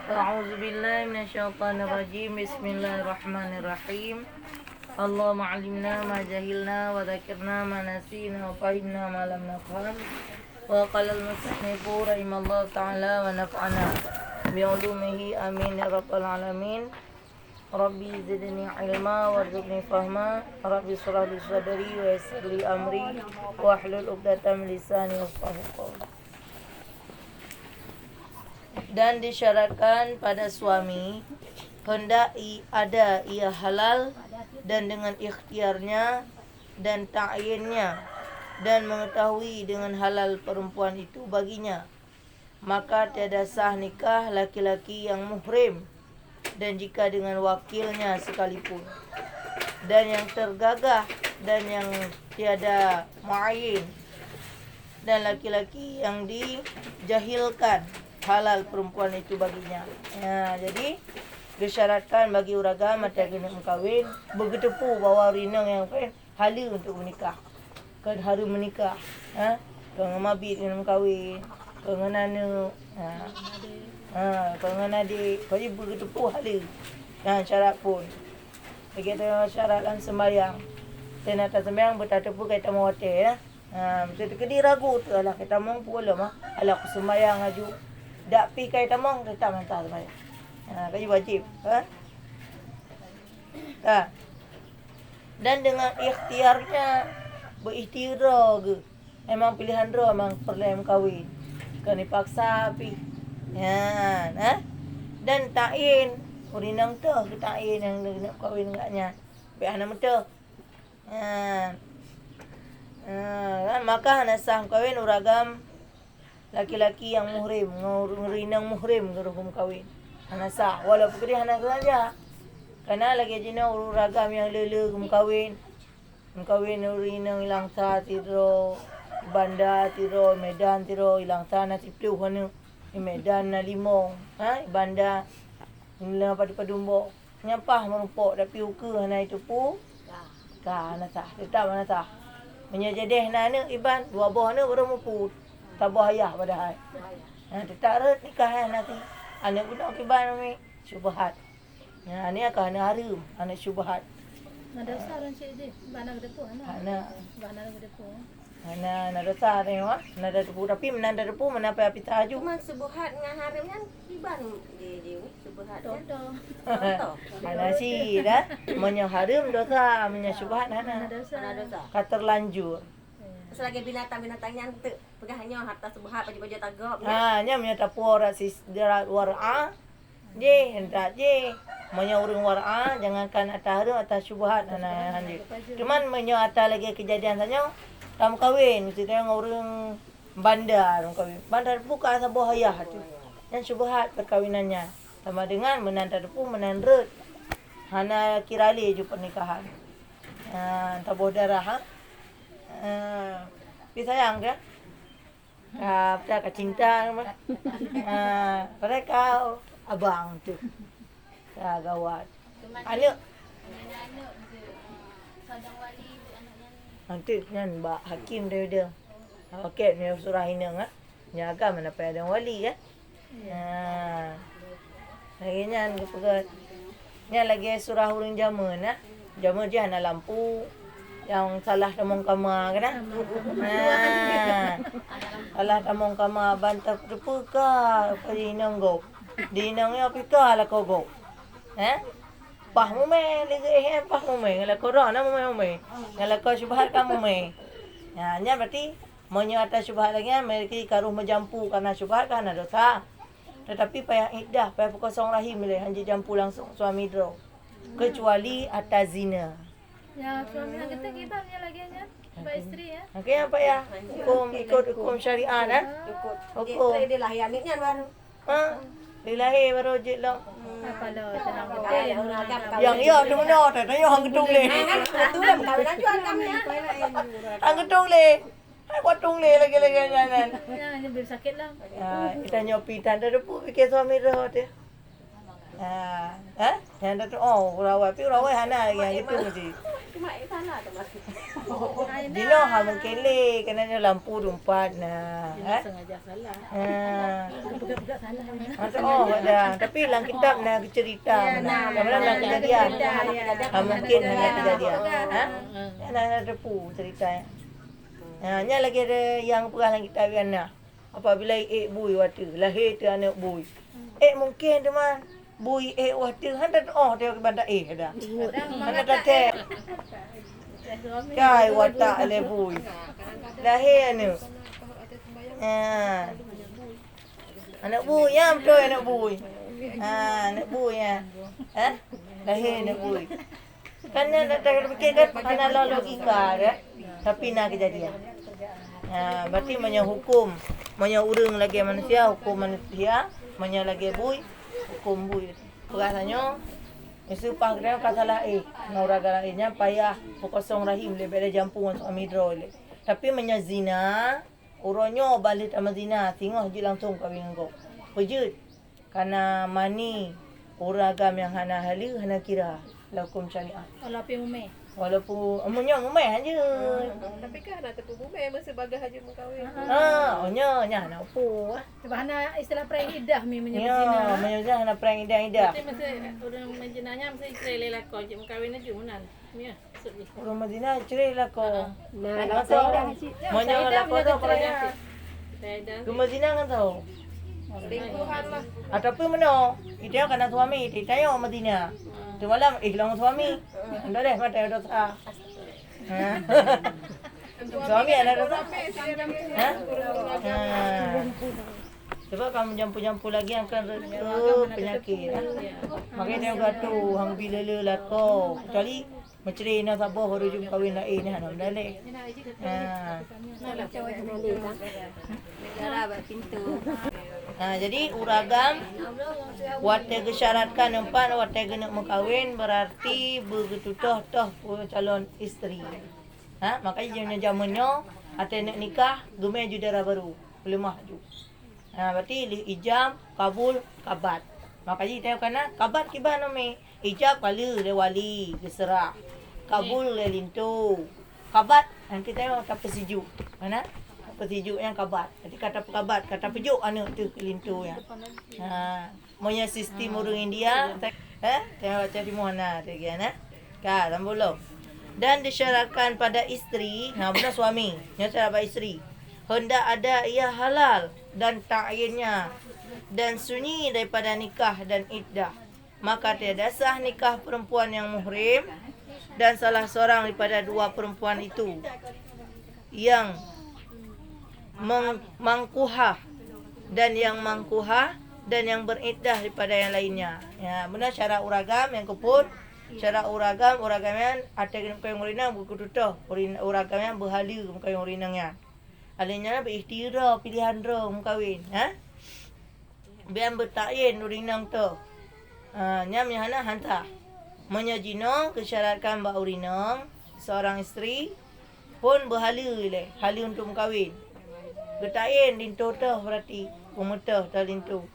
أعوذ بالله من الشيطان الرجيم. بسم الله الرحمن الرحيم. اللهم علمنا ما جهلنا وذكرنا ما نسينا وفهمنا ما لم نفهم. وقال المصنف رحمه الله تعالى ونفعنا بعلومه آمين يا رب العالمين. ربي زدني علما وارزقني فهما. ربي اشرح لي صدري ويسر لي أمري واحلل عقدة من لساني يفقهوا قولي. Dan disyaratkan pada suami hendak ada ia halal dan dengan ikhtiarnya dan ta'yinnya dan mengetahui dengan halal perempuan itu baginya, maka tiada sah nikah laki-laki yang muhrim dan jika dengan wakilnya sekalipun, dan yang tergagah dan yang tiada muayyin dan laki-laki yang dijahilkan halal perempuan itu baginya. Jadi disyaratkan bagi uragam atau kena mengkawin bergetepu bawa rinang yang hala untuk menikah. Kan harum menikah. Kena mabit kena mengkawin, kena nana, kena adik, kau bergetepu hala. Syarat pun. Begitu syaratkan sembahyang. Saya nak sembahyang bertatapu kata mau hotel. Betul kedi ragu tu alah kita mampu lah alah aku sembahyang aju. Dak pi kai tamang kita minta sembahyang. Kaji wajib, Dan dengan ikhtiarnya berikhtiar ke. Memang pilihan dia memang perlu kahwin. Kena paksa pi. Dan ta'yin urinang tu ke ta'yin yang nak kahwin enggaknya. Biar nama tu. Maka nasah kahwin uragam laki-laki yang muhrim, ngerinang muhrim ke hukum kahwin. Hanasah, walaupun dia hana saja. Karena lagi jina uragam yang lele ke kahwin urinang ilang sa tiro, Banda tiro, Medan tiro, ilang sa na siplu hana. Medan na limong, Banda ilang padu-padumbo. Nyapah merumpok tapi uke hana itu pu. Hanasah, tetap hanasah. Menyajadeh na iban dua buah na baru muput. Tabah ayah padahal. Tetap ret nikah nanti. Anak guna kiban ni syubhat. Ni akan anak harum, anak syubhat. Ada saran cik je. Bana gede pun Anak. Bana gede pun. Anak dosa tengok. Nada depu tapi menanda depu menapa api taju. Cuma syubhat dengan haram kan kiban dia syubhat kan. Toto. Anak si dah. Menyo harum dosa, menyo syubhat Ada anak. dosa. Mana dosa. Katerlanjur. Selagi binatang-binatangnya tu pegahnya harta syubhat baju-baju tagap. Nya menyata pora sis derat wara. Je hendak je. Menyo urang wara jangankan atas harum atas syubhat anak handi. Cuman menyo atas lagi kejadian saja. Tam kahwin mesti tengok orang bandar kahwin. Bandar buka sebuah ayah tu. Yang syubhat perkahwinannya. Sama dengan menanda depu menandret. Hana kirali je pernikahan. Tabuh darah tapi sayang ke? Mereka cinta mereka abang tu. Gawat. Anak nanti kan Mbak Hakim dia. Okey ni surah inang jaga mana pa ada wali kan. Lagi nyan kepegat. Nya lagi surah urang jaman Jaman je hana lampu. Yang salah tamong kama kan? Salah tamong kama bantar depu ka inang go. Di inangnya pika la ko go. Pah mo me lagi pah mo me la ko ro na mo me. Ngala ko syubhat kamu me. Nya berarti monyo atas syubhat lagi mereka karuh menjampu karena syubhat kan dosa. Tetapi payah iddah, payah kosong rahim le hanji jampu langsung suami dro. Kecuali atas zina. Ya, suami nak kata kita punya lagi nya. Sebab isteri ya. Okey apa ya? Ikut hukum syariat Ikut. Hukum. Dia lahir aniknya baru. Dilahir baru je lah. Apa lo tenang betul. Yang ya tu mana? Tak tanya hang gedung le. Itu dah berkahwinan jual kami ya. Hang gedung le. Hai watung le lagi-lagi jalan. Ya, hanya bir sakit lah. Kita nyopi tanda depu fikir suami dah tu. Yang tu rawat hana yang itu mesti. Cuma itu sana tu masih. Ayah Dino ha mungkin le kena ada lampu rumpat nah. Sengaja salah. Pegang-pegang salah. Oh, ada. Tapi dalam kitab nak cerita. Dalam kejadian. Mungkin hanya kejadian. Ha? Nak repu cerita. Nya lagi ada yang perah dalam kitab kan nah. Apabila bui watu, lahir tu anak bui. Mungkin teman. Bui watu hendak dia ke bandar dah. Hendak datang. Kai watak le bui. Lahir anak. Anak bui ya betul anak bui. Anak bui ya. Lahir anak bui. Kan nak fikir kan ana logika dah. Tapi nak kejadian. Berarti hukum urang lagi manusia, hukum manusia, lagi bui, hukum bui. Perasanya supah kena kasalah nauraga lainnya payah pokosong rahim lebih ada jampungan suami drole. Tapi zina, uronyo balik sama zina, tengok je langsung kahwin engkau. Pejut. Karena mani uragam yang hana halu hana kira hukum syariat. Walaupun umumnya aja. Tapi kan ada tepu bumi mesti bagah haji mengkawin. Nya nak apa? Sebahana istilah perang idah menyebut Ya, zina. menyebut nak perang idah. Mesti orang menjenanya mesti cerai lah kau je mengkawin aja munan. Ya, sedih. Orang Madinah cerai lah kau. Nah, Manya lah kau tu perang. Dah. Ke Madinah kan tahu. selingkuhan lah. Ataupun mana? Kita kena suami, kita yang Madinah. Tu malam hilang suami. Anda deh mata ada dosa. Suami ada dosa. Sebab kamu jampu-jampu lagi akan penyakit. Makanya dia kata hang bila le lako. Kecuali menceri nak sabar baru jumpa kahwin lain ni hang dah leh. Negara buat pintu. Jadi uragam wate gesyaratkan empat wate kena mengkahwin berarti begitu toh calon isteri. Makanya zamannya ate nak nikah gemeh judara baru lemah ju. Berarti ijab kabul kabat. Makanya kita kena kabat kiban nami. Ijab kala le wali geserah. Kabul le lintu. Kabat kita tengok tak sejuk. Mana? Pesejuk yang kabat. Jadi kata kabat, kata pejuk anak tu kelintu ya. Monya sistem orang India. Tengok cari mana tu kan Kan, tambah dan disyaratkan pada isteri, benar suami, nya syarat pada isteri. Hendak ada ia halal dan ta'yinnya dan sunyi daripada nikah dan iddah. Maka tiada sah nikah perempuan yang muhrim dan salah seorang daripada dua perempuan itu yang mangkuhah dan yang mangkuhah dan yang beriddah daripada yang lainnya. Ya, benar syarat uragam yang keput. Syarat uragam yang ada kena urina buku tutuh. Uragam yang berhala muka yang urinanya. Alanya berikhtiar pilihan ro mengkawin, Biar bertayin urinang tu. Nyam yang hana hantar. Menyajino kesyaratkan ba urinang seorang isteri pun berhala le, hala untuk mengkawin. Bertayin lintu tu berarti pemetah dah lintu.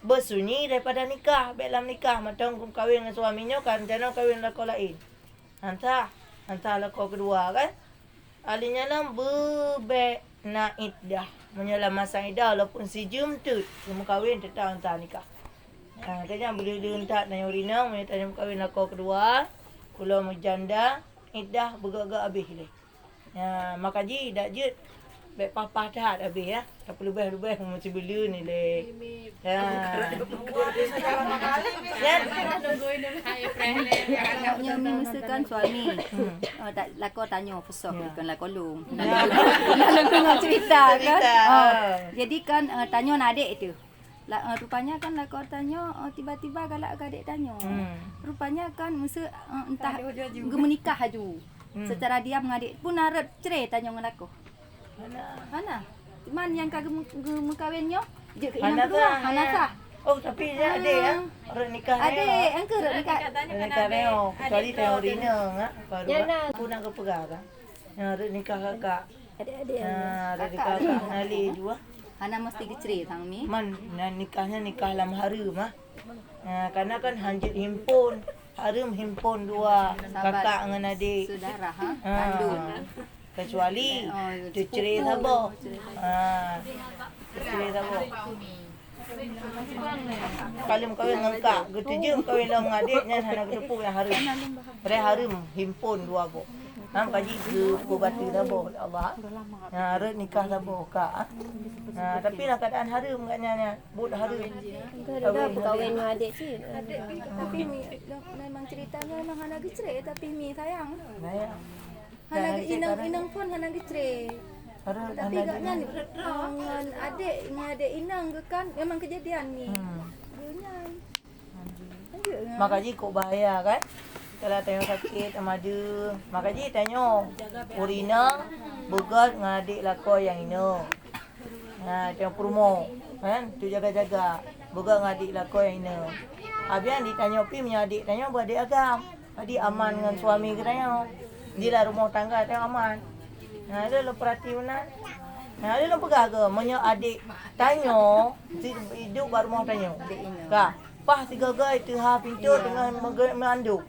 Bersunyi daripada nikah, dalam nikah matang kahwin dengan suaminya kan jangan kahwin lako lain. Hantar lako kedua kan. Alinya lah bebek nak iddah. Menyalah masa iddah walaupun si jum tu semua kahwin tetap hantar nikah. Kaya boleh diuntak dan urina menyatakan kahwin lako kedua. Kalau janda iddah bergagak habis le. Maka ji dak jut baik papa dah habis ya. Tak perlu lebih macam bila ni le. Nya misalkan suami tak lako tanya pesok kan lako long. Nak cerita kan. Jadi kan tanya nak adik tu. Rupanya kan lako tanya tiba-tiba galak adik tanya. Rupanya kan mesti entah menikah aju. Secara diam ngadik pun harap cerai tanya dengan aku. Mana? Man yang kagak mengkawinnya? Je ke yang kedua. Hanasa. Oh, tapi dia ada ya. Orang nikah Ada, angker nikah. Nikah neo. Kecuali tengok rina baru aku nak ke pegang kan. Orang nikah kakak. Adik-adik. Ada nikah kakak nali juga. Hana mesti cerai tang mi. Man nikahnya nikah dalam harum karena kan hanjit himpun. Harum himpun dua kakak dengan adik. Saudara kandung. Kecuali tu cerai sabar. Cerai sabar. Kalau kahwin dengan kak, gitu je kahwin dengan adiknya hana ketepuk yang harum. Pada harum himpun dua go. Kaji ke batu sabar Allah. Red nikah sabar kak. Tapi nak keadaan harum katnya bud harum. Dah berkahwin dengan adik cik. Tapi mi memang ceritanya memang hana cerai tapi mi sayang. Sayang. Hana inang pun hana cerai. Tapi agaknya ni dengan adik inang ke kan memang kejadian ni. Bunyan. Makaji kok bahaya kan? Kalau tengok sakit ada. Makaji tanya Urina begat dengan adik lako yang ino. Tengok promo kan? Tu jaga-jaga. Begat dengan adik lako yang ino. Habis ditanya pi punya adik tanya beradik agam. Adik aman dengan suami ke tanya. Dia lah rumah tangga tengok aman. Dia lo perhati benar. Dia lo pegang ke? Menyo adik tanya, hidup baru mau tanya. Kak, pah tiga gai tu ha pintu dengan mengandung.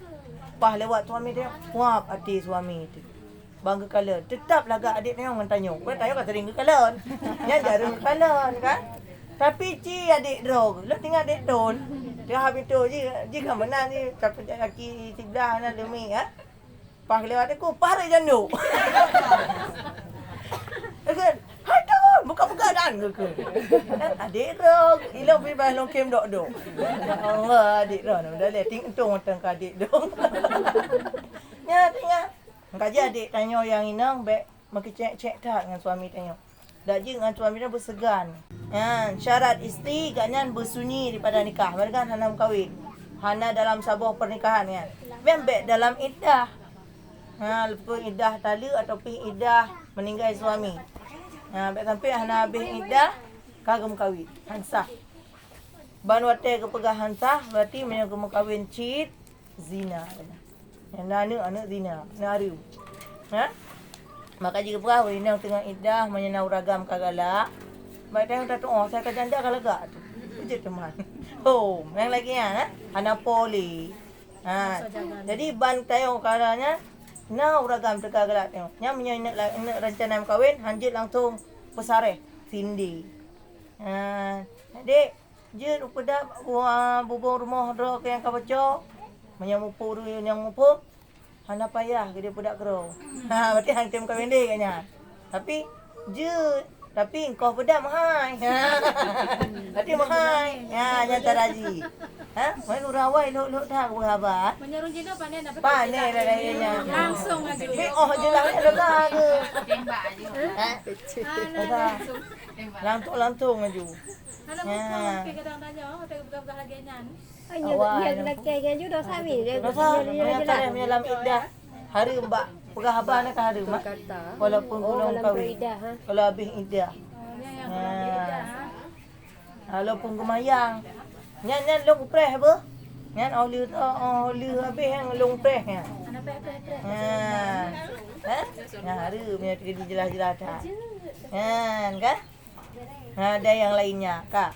Pah lewat suami dia, puap hati suami tu. Bangga kala. Tetaplah gak adik tanya orang tanya. Kau tanya kau sering ke kalon. Yang jarum ke kalon kan? Tapi ci adik drog. Lo tinggal adik don. Dia ha pintu jika menang ni tapi laki sebelah nak demi ha. Pah lewat aku, pah dah janduk. Kan, hai don, buka-buka dan ke. Adik rok, ilau pergi bahas longkem dok-dok. Allah, adik rok. Dah lihat, tingtung matang ke adik dok. Ya, tengok. Kaji adik tanya yang inang, baik, makin cek-cek tak dengan suami tanya. Dak je dengan suami dia bersegan. Syarat isteri katnya bersunyi daripada nikah. Mereka kan hana berkahwin. Hana dalam sabah pernikahan kan. Bembek dalam iddah. Lepas iddah tala ataupun iddah meninggal suami. Baik sampai hana habis iddah kagum kahwin. Hansah. Ban wate ke pegah hansah berarti menyang kahwin cheat zina. Yang anak zina, naru. Maka jika pegah wenang tengah iddah menyenau ragam kagala. Baik tengok tak saya ke janda kalau gak tu. Je teman. Oh, yang lagi hana poli. Jadi ban tayong kalanya Nah, uragam teka galak tengok. Nya punya nak rencana kahwin, hanjit langsung pesareh sindi. Adik, je pada bubur rumah ro ke yang ka baca. Menyamupur yang mupu. Hana payah ke dia budak kero. Berarti hang tem kahwin dia katnya. Tapi tapi engkau pedak mahai. Berarti mahai. Yang taraji. Main urawai lok dah berhabar. Menyuruh jina pandai nak Pandai dah kayaknya. langsung aja. Je lah ada dah ke. Tembak aja. Lantung aju. Ada bukan kadang tanya, ada buka-buka lagi nyan. Dia lelaki kan juga suami dia. Rasa menyatakan menyalam iddah. Hari mbak pegah habar nak hari mak. Walaupun gulung kahwin. Kalau habis iddah. Walaupun gemayang. Nyan long preh apa? Nyan oli habis yang long preh nya. Anak peh-peh. Hari punya jelas-jelas dah. Kan? Ada yang lainnya, Kak.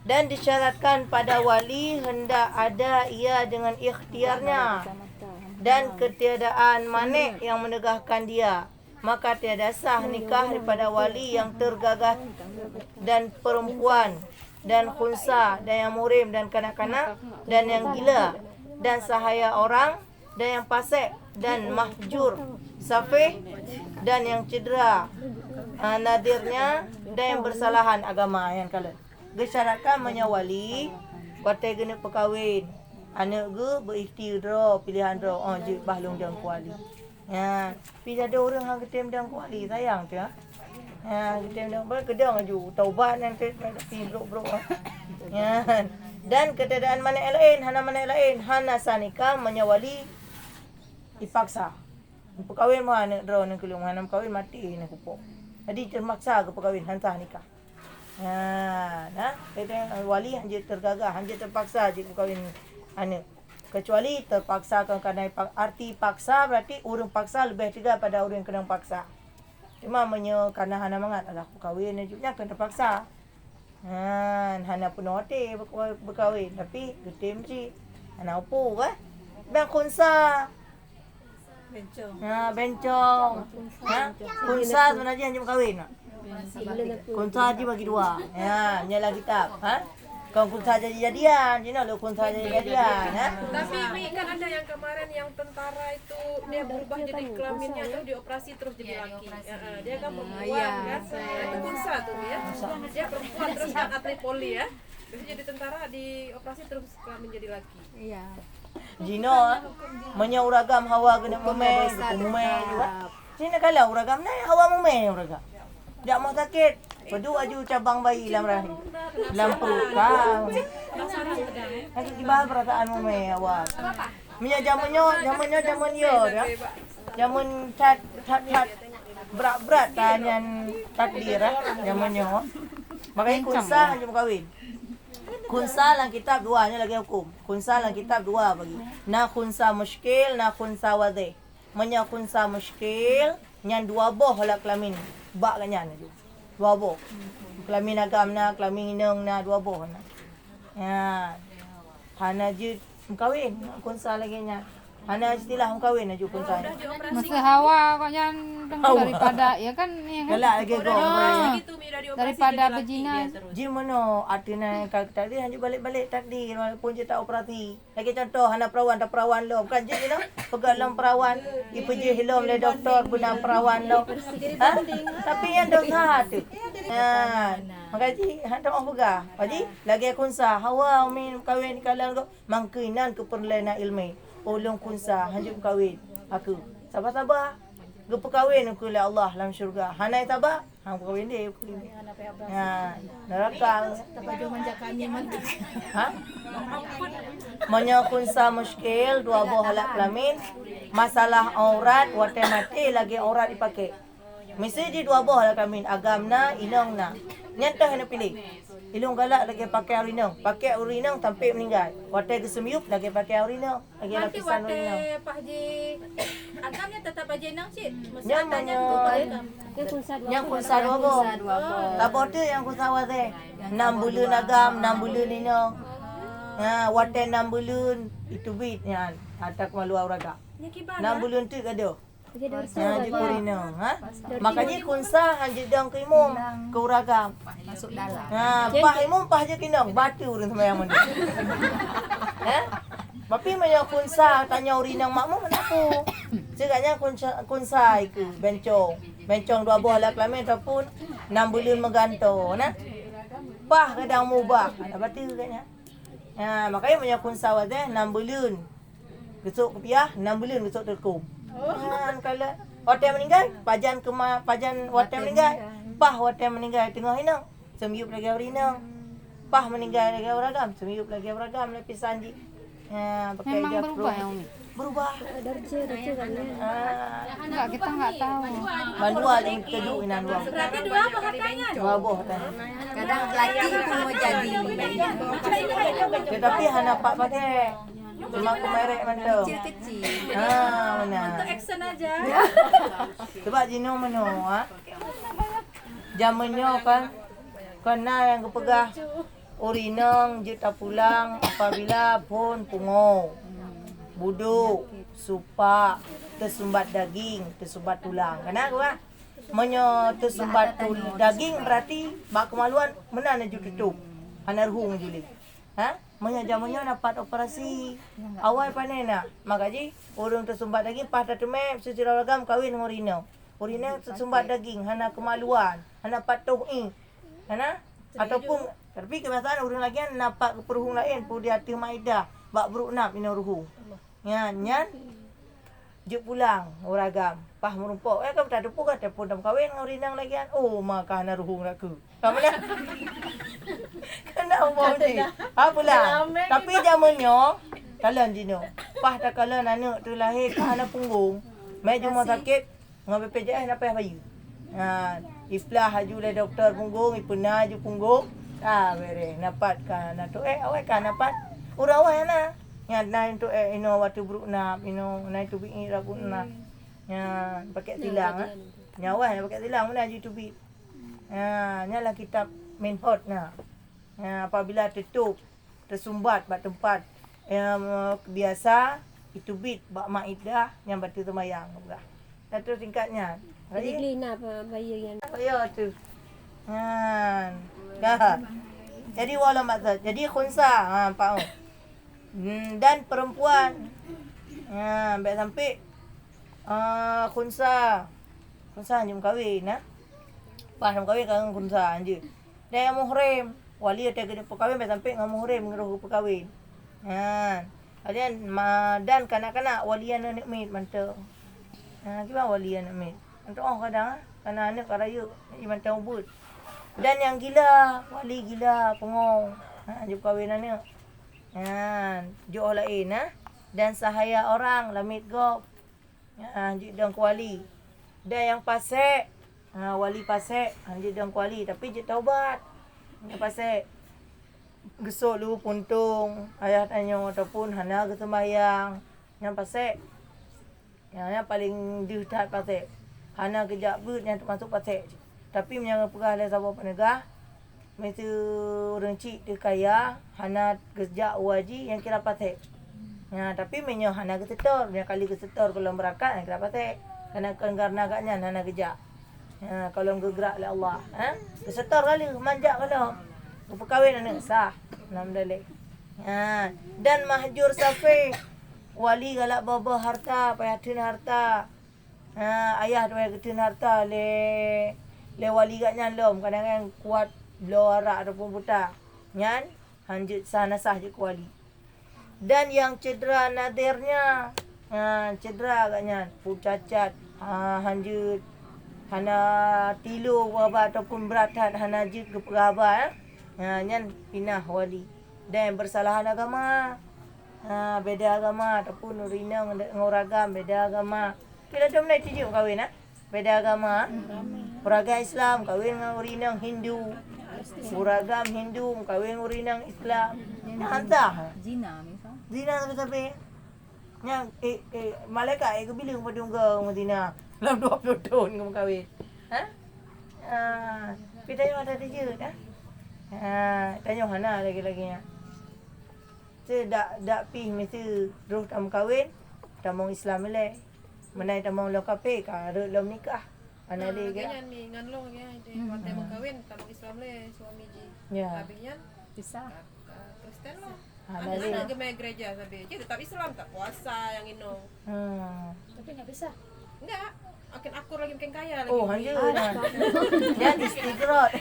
Dan disyaratkan pada wali hendak ada ia dengan ikhtiarnya dan ketiadaan manik yang menegahkan dia. Maka tiada sah nikah daripada wali yang tergagah dan perempuan dan khunsa dan yang murim dan kanak-kanak dan yang gila dan sahaya orang dan yang fasik dan mahjur safih dan yang cedera nadirnya dan yang bersalahan agama yang kala. Gesyaratkan menyawali kuatai kena perkahwin. Anak ke berikhtiar pilihan je bahlung dan kuali. Tapi ada orang yang ketem dan kuali sayang tu ketem dan kuali kedang aju taubat nanti bro. Dan ketiadaan mana lain hana sanika menyawali dipaksa. Perkahwin mah anak draw nak kelung hanam kahwin mati nak kupok. Jadi termaksa ke perkahwin hantar nikah. Wali hanya tergagah, hanya terpaksa je perkahwin anak. Kecuali terpaksa kerana arti paksa berarti orang paksa lebih tiga pada orang yang kena paksa. Cuma kerana hana mangat adalah perkahwin juga kena terpaksa. Hana pun hotel berkahwin tapi getim je. Hana apa kan? Bang khunsa. Bencong. Kunsa sebenarnya hanya kahwin. Kunsa dia bagi dua. Ya, nyala kitab. Kau kunsa jadi-jadian, lo kunsa jadi-jadian, Tapi Mi kan ada yang kemarin yang tentara itu dia berubah jadi kelaminnya tuh dioperasi terus jadi laki. Dia kan perempuan kan. Itu kunsa tuh ya. Dia perempuan terus kan atlet poli ya. Terus jadi tentara dioperasi terus kelamin jadi laki. Iya. Jino, menya uragam hawa kena memeh, juga. Sini kalau uragam na hawa memeh uragam. Jak mau sakit, pedu aju cabang bayi dalam rahim. Dalam perut kau. Lagi kibah perasaan memeh hawa. Menya jamun yo ya. Jamun cat berat tanyan takdir jamunnya. Makanya kunsa hanya kawin. Kunsa lang kitab dua nya lagi hukum. Kunsa lang kitab dua bagi. Na kunsa muskil, na kunsa wadih. Menya kunsa muskil, nyan dua boh lah kelamin. Bak kan nyan tu. Dua boh. Kelamin agam na, kelamin inang na dua boh na. Ya. Hana je kawin, kunsa lagi nya. Hana istilah kawin aja kunsa. Masa hawa kok yang daripada ya kan Galak lagi go. Gitu Mi udah dioperasi daripada jadi laki berzina. dia terus. Ji mana artinya kalau takdir hanya balik-balik takdir walaupun je tak operasi. Lagi contoh hana perawan tak perawan lo bukan je no. Pegalam perawan ipuji hilom le doktor guna perawan lo. Tapi yang dosa tu. Makaji handa mau pegah. Paji lagi kunsa hawa min kawin kalan ko mangkinan keperluan ilmu. Ulung kunsa hanya kawin aku. Sabar-sabar. Gue kawin aku oleh Allah dalam syurga. Hanai tabak, hang kawin dia. Neraka. Manya kunsa muskil, dua buah halak kelamin. Masalah aurat, wate mati lagi aurat dipakai. Mesti di dua buah halak kelamin. Agamna, inangna. Nyata hendak pilih. Ilung galak lagi pakai urinang. Pakai urinang sampai meninggal. Wate kesemiup lagi pakai urinang. Lagi lapisan urinang. Pahji agamnya tetap aja nang cik. Yang mana yang kunsa dua boh. Tak bodoh yang kunsa wate. 6 bulan agam, 6 bulan inang. Wate 6 bulan itu bit yang ada kemalu auraga. 6 bulan tu ada. Di Purina, makanya kunsa hanya dang ke imum ke uragam. Masuk dalam. Pah imum pah je kinang batu urang sembahyang mana. Tapi maya kunsa tanya urinang makmum kenapa? Cakapnya kunsa iku bencong dua buah lah kelamin ataupun 6 bulan mengganto Pah kadang mubah. Ada batu katnya. Makanya maya kunsa wate 6 bulan. Besok kepiah 6 bulan besok terkum. Kalau hotel meninggal, pajan hotel meninggal. Pah hotel meninggal tengah inang. Semiup lagi urinang. Pah meninggal lagi uragam, semiup lagi uragam lapis sanji. Pakai Memang dia berubah ya Umi? Berubah. Enggak, kita enggak tahu. Bandua yang kedua inan dua. Berarti dua apa hartanya? Dua boh katanya. Kadang laki pun mau jadi. Tetapi hana pak pakai. Cuma kemerek mantau. Kecil-kecil. Mana? Untuk action aja. Sebab jino mano Zamannya kan kena yang kepegah urinang je tak pulang apabila pun pungo. Buduk, supak, tersumbat daging, tersumbat tulang. Kenapa? Menyo tersumbat daging berarti bak kemaluan mana nak tutup. Hana ruhung juli. Menya jamannya dapat operasi. Awal panen nak. Makanya orang tersumbat daging pas tak temem secara ragam kawin dengan urina. Urina tersumbat daging hana kemaluan, hana patuh hana ataupun tapi kebiasaan orang lagi nampak keperuhung lain pu di hati maidah bak buruk nap ina ruhung. Nyan je pulang uragam. Pah merumpok kau tak depu kata pun dah kawin dengan urinang lagi. Oh maka hana ruhung aku. Kamu nak kena umur je. Pula. Tapi zamannya kalan jino. Pah tak kalan anak tu lahir ke anak punggung. Mai rumah sakit dengan BPJS nak payah bayu. Iflah haju le doktor punggung, ipena haju punggung. Beres dapat kan anak tu awak kan dapat. Urang awak na. Yang naik tu ino waktu buruk nap, ino naik tu bi rabun nap. Pakai tilang nyawa pakai tilang mana haju tu bi. Nyala kitab Minhot nah. Apabila tutup tersumbat bak tempat biasa itu bit bak maidah yang batu temayang pula. Dan tu tingkatnya. Jadi Lina apa bayar yang Ya tu. Dah. Jadi wala maksud. Jadi khunsa. Faham. Dan perempuan. Baik sampai khunsa. Khunsa anjum kahwin Pas kahwin kan khunsa anjum. Dan yang muhrim. Wali ada kena perkahwin baik sampai dengan muhrim ngeruh perkahwin. Dan kanak-kanak walian nak mit mantau. Gimana walian nak mit? Untuk orang kadang kerana anak karaya ni mantau ubud. Dan yang gila, wali gila pengong. Jumpa kahwin anak. Jodoh lain dan sahaya orang lamit gop. Dan kuali. Dan yang pasek, wali pasek, dan kuali tapi je taubat. Yang pasek gesok lu puntung, ayah tanya ataupun hana ke sembahyang. Yang pasek. Yang paling diutat pasek. Hana kejap but yang termasuk pasek. Tapi menyangka pegah oleh sahabat penegah. Mesti orang cik dia kaya. Hana kejap waji yang kira pasek. Tapi menyangka hana kesetor. Yang kali kesetor kalau berakat yang kira pasek. Karena agaknya hana kejap. Kalau gerak oleh Allah. Kesetor kali, manjak kalau. Perkahwin anak sah. Alhamdulillah. Dan mahjur safi. Wali galak bawa harta. Payatin harta. Ayah dia ketin harta le wali gatnya lom kadang-kadang kuat lo arak ataupun buta nyan hanjut sana sah je kuali. Dan yang cedera nadirnya cedera agaknya cacat hanjut hana tilu wabah ataupun berat hana jut ke peraba nyan pinah wali. Dan bersalahan agama beda agama ataupun urina ngoragam beda agama. Kita jom naik tujuh kahwin beda agama. Beragam Islam kahwin dengan urinang Hindu. Beragam Hindu kahwin urinang Islam. Hantar. Zina misal. Zina sampai yang malaikat kebila kepada engkau zina. Dalam 20 tahun kamu kahwin. Kita yang ada je tanya hana lagi-laginya. Dak pi mesti roh tam kahwin tamong Islam le. Menai tamong lo kape ka lo nikah. Ana le ke. Ganyan ni nganlong ya ide mate mau kawin tamang Islam le suami ji. Ya. Habisnya Pisah. Kristen lo. Ana le. Ana gemai gereja sabi. Jadi tetap Islam tak puasa yang ino. Tapi nggak bisa. Enggak. Akan akur lagi makin kaya lagi. Oh, hanya dan istighrot.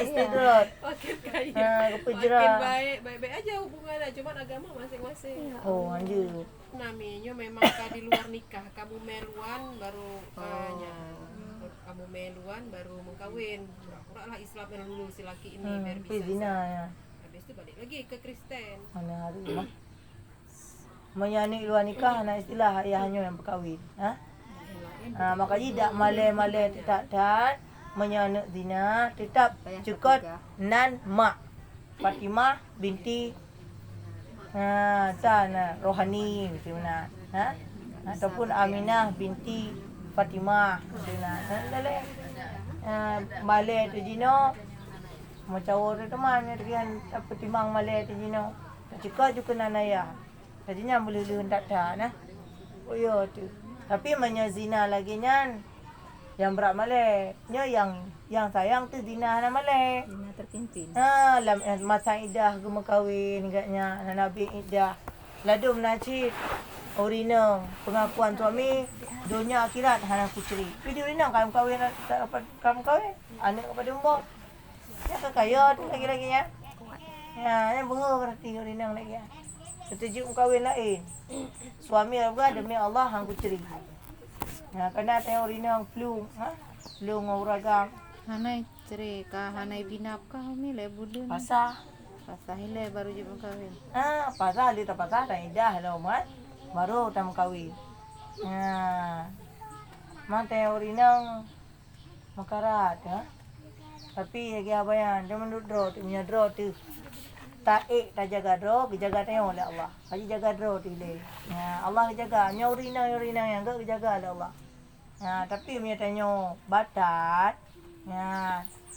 Istighrot. Makin kaya. Kepejera. Makin baik aja hubungannya, cuma agama masing-masing. Oh, hanya. Namanya memang di luar nikah, kamu meluan baru kamu meluan baru mengkawin. Pura-pura lah Islam yang dulu si laki ini biar bisa. Zina ya. Habis itu balik lagi ke Kristen. Mana hari mah. Menyani luar nikah ana istilah ayahnya yang berkahwin, maka tidak malai-malai tak menyanak zina tetap cukup nan mak Fatimah binti Rohani macam ataupun Aminah binti Fatimah macam malai tu jino macam orang teman dengan apa timang malai tu jino cukup juga nan ayah jadinya boleh hendak oh ya tu. Tapi menyazina lagi nyan yang berat malai. Yang sayang tu zina hana malai. Zina terpimpin. Lam masa idah gema kahwin agaknya nabi idah. Ladum nacit urina pengakuan suami dunia akhirat hana kuceri. Video urina kamu kahwin kamu kahwin anak kepada umbok. Ya kaya tu lagi-lagi ya. Yang bunga berarti urina lagi ya. Setuju kahwin lain. Suami juga demi Allah hang kuceri. Kena tengok rinang flu, flu nguragam. Hanai ceri ka hanai binap ka mi le budun. Pasah. Pasah ile baru je kahwin. Pasah li tak pasah dah idah lah mat. Baru tam kahwin. Man tengok rinang makarat Tapi lagi apa yang dia menurut draw tu punya draw tu. Tak jaga draw, jaga tengok oleh Allah. Haji jaga draw tu le. Allah jaga, nyorina yang enggak jaga oleh Allah. Tapi punya tengok batat.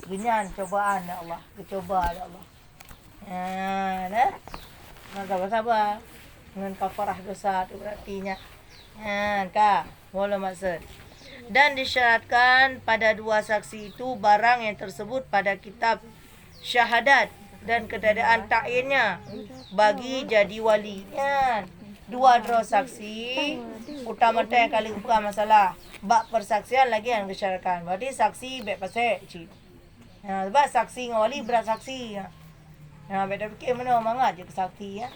Genyan cobaan oleh Allah, dicoba oleh Allah. Maka sabar. dengan kafarah dosa tu berartinya. Kah, wala maksud. Dan disyaratkan pada dua saksi itu barang yang tersebut pada kitab syahadat dan keadaan ta'yinnya bagi jadi wali. Dua draw saksi utama yang kali bukan masalah. Bab persaksian lagi yang disyaratkan. Berarti saksi baik pasal cik. Sebab saksi dengan wali berat saksi. Beda fikir mana mangat je kesaksi ya.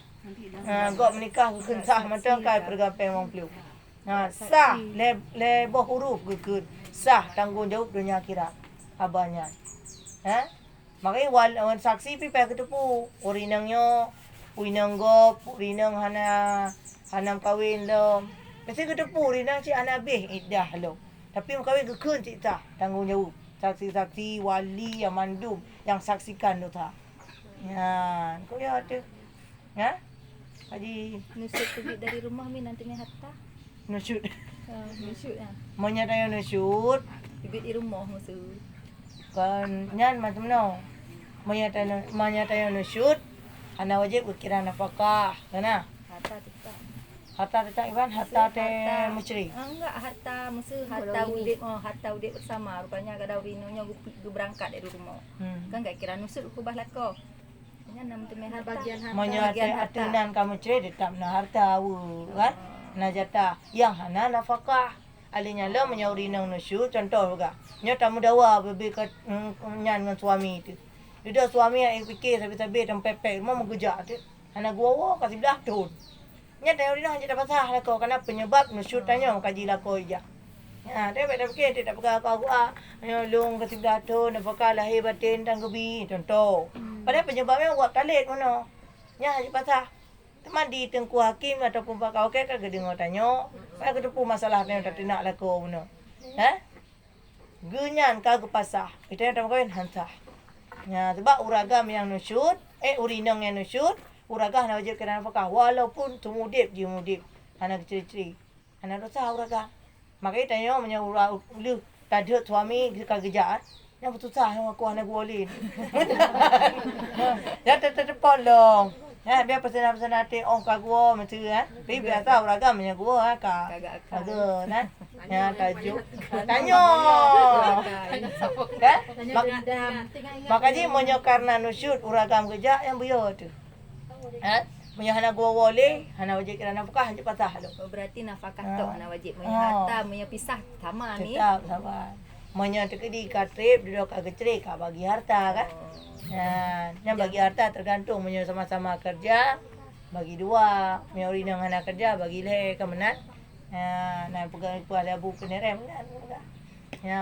Gok menikah kekensah macam kai pergampang wong peluk. Sah leboh huruf gekut. Sah tanggungjawab dunia akhirat. Abahnya. Makanya saksi pi payah ketepu. Urinangnya, urinang gop, urinang hanam kahwin lo. Mesti ketepu urinang cik anak habis iddah lo. Tapi kahwin kekun cik tak tanggungjawab. Saksi-saksi wali yang mandum yang saksikan tu tak. Kau ya ada. Haji Nusuk pergi dari rumah mi nanti mi harta. nusyut. Nusuk ya. Monya tayo nusyut. Bibit di rumah musuh. Kan nyan macam no. Monya tayo nusyut. Ana wajib berkira nafkah. Kana? Harta tetap. Harta tetap Iban, harta teh musyrik. Enggak, harta musuh, harta udip bersama. Rupanya kada urinonya gue berangkat dari rumah. Kan enggak kira nusuk ku bah lako. Nya nam tu harta. Bagian harta. Monya teh atunan kamu cerai tetap na harta kan? Na jatah yang hana nafkah. Alinya lo menyauri nang nusyut contoh juga. Nya tamu dawa bebe kat nyan dengan suami tu. Dia suami yang fikir sabi-sabi dan pepek mau menggejak tu. Anak gua kasih belah tu. Nya tayo rinang je dapat sah lako karena penyebab nusyut tanya kaji lako ija. Dia beda fikir tidak pegang kau lung kasih belah tu nafkah lahir batin dan gebi contoh. Padahal penyebabnya buat talit mana. Nya haji pasah. Teman di tengku hakim ataupun pak kau ke dengar tanya. Pak ketepu masalah tanya tak nak lako mana. Gunyan kau pasah. Itu yang tamu kawin hantah. Sebab uragam yang nusyut, urinang yang nusyut, uragam nak wajib kena nafkah walaupun tu mudip je mudip. Anak ceri-ceri. Anak dosa uragam. Makanya tanya punya ulu tadi suami kerja. Yang bersusah yang aku anak boleh. Ya tetap long. Biar pesan-pesan hati kak gua macam tapi biasa uragam punya gua kak. Kagak Ya tajuk. Tanya. Makanya monyo karena nusyut uragam kerja yang biar tu. Punya anak gua boleh, anak wajib kena nafkah hanya patah lo. Berarti nafkah tu anak wajib punya harta, punya pisah sama ni. Tetap sama. Monyo tekedi katrip duduk kat gecerik bagi harta kan. Yang bagi harta tergantung monyo sama-sama kerja bagi dua, monyo rinang anak kerja bagi le kemenat. Nah pegang puas abu penerem kan.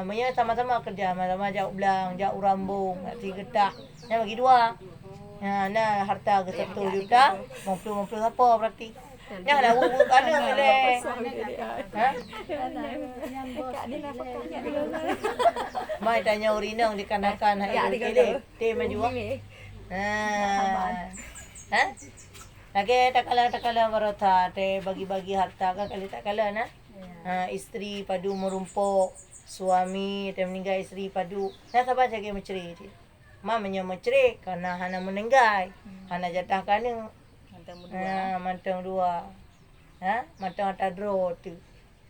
Monyo sama-sama kerja, sama-sama jauh belang, jauh rambung, nak getah. Yang bagi dua. Nah harta ke 1 juta, 50 apa berarti? Yang dah urut ada boleh. Mai tanya urinang dikarenakan hari ini. Teh maju. Lagi tak kalah barota teh bagi-bagi harta kan kali tak kalah nah. Isteri padu merumpuk, suami teh meninggal isteri padu. Nah sabar jaga menceri. Mamanya menceri karena hana meninggal. Hana jatah kana mantang dua. Mantang tadro tu.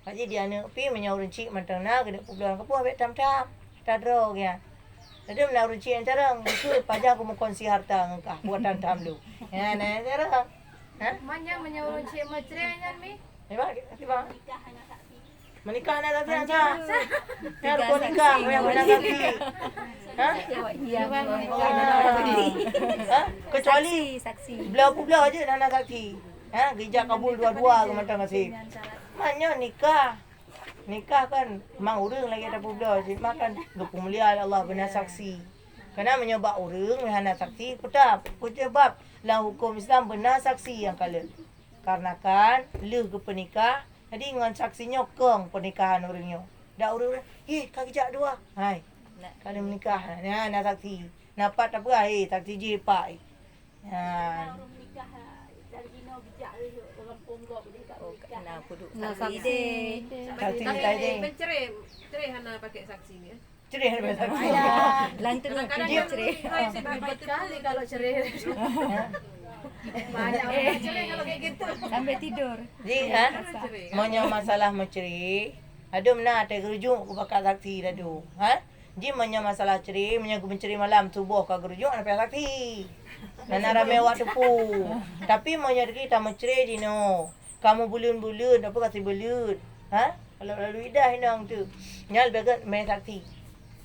Haji dia nak pi menyau runcik mantang na kena pulang ke puah bet tam-tam. Tadro ya. Jadi menyau runcik yang carang itu pajak aku mengkongsi harta ngkah buat tam-tam lu. Nah carang. Manya menyau runcik macre nyan mi. Tiba. Menikah anak lagi angka. Yang kau nikah yang anak lagi. Kecuali saksi. belah aja anak saksi. Gereja kabul dua-dua ke mata masih. Maknya nikah. Nikah kan mang urang lagi ada belah je. Makan gepu mulia Allah benar saksi. Kena menyebab urang anak saksi petap. Sebab dalam hukum Islam benar saksi yang kala. Karena kan leh ke penikah. Jadi dengan saksinya kong pernikahan orangnya. Dak orang, kaki jak dua. Hai. Kalau menikah, nak saksi. Napat apa? Saksi je pak. Kenapa duk saksi deh. Saksi Tapi pencerai hana pakai saksi ni. Cerai ada saksi. Lantung Kadang-kadang dia yang cerai. saya sebab itu Kali kalau cerai. Banyak orang cerai kalau kayak gitu. Sampai tidur. Ji monyo masalah menceri. Adu mena te gerujuk ku bakal saksi dadu. Ji monyo masalah ceri, monyo ku menceri malam subuh ka gerujuk ana pihak saksi. Nana rame waktu pu. Tapi monyo kita menceri dino. Kamu bulun-bulun apa kasih bulut. Kalau lalu idah hinang tu. Nyal bagat main saksi.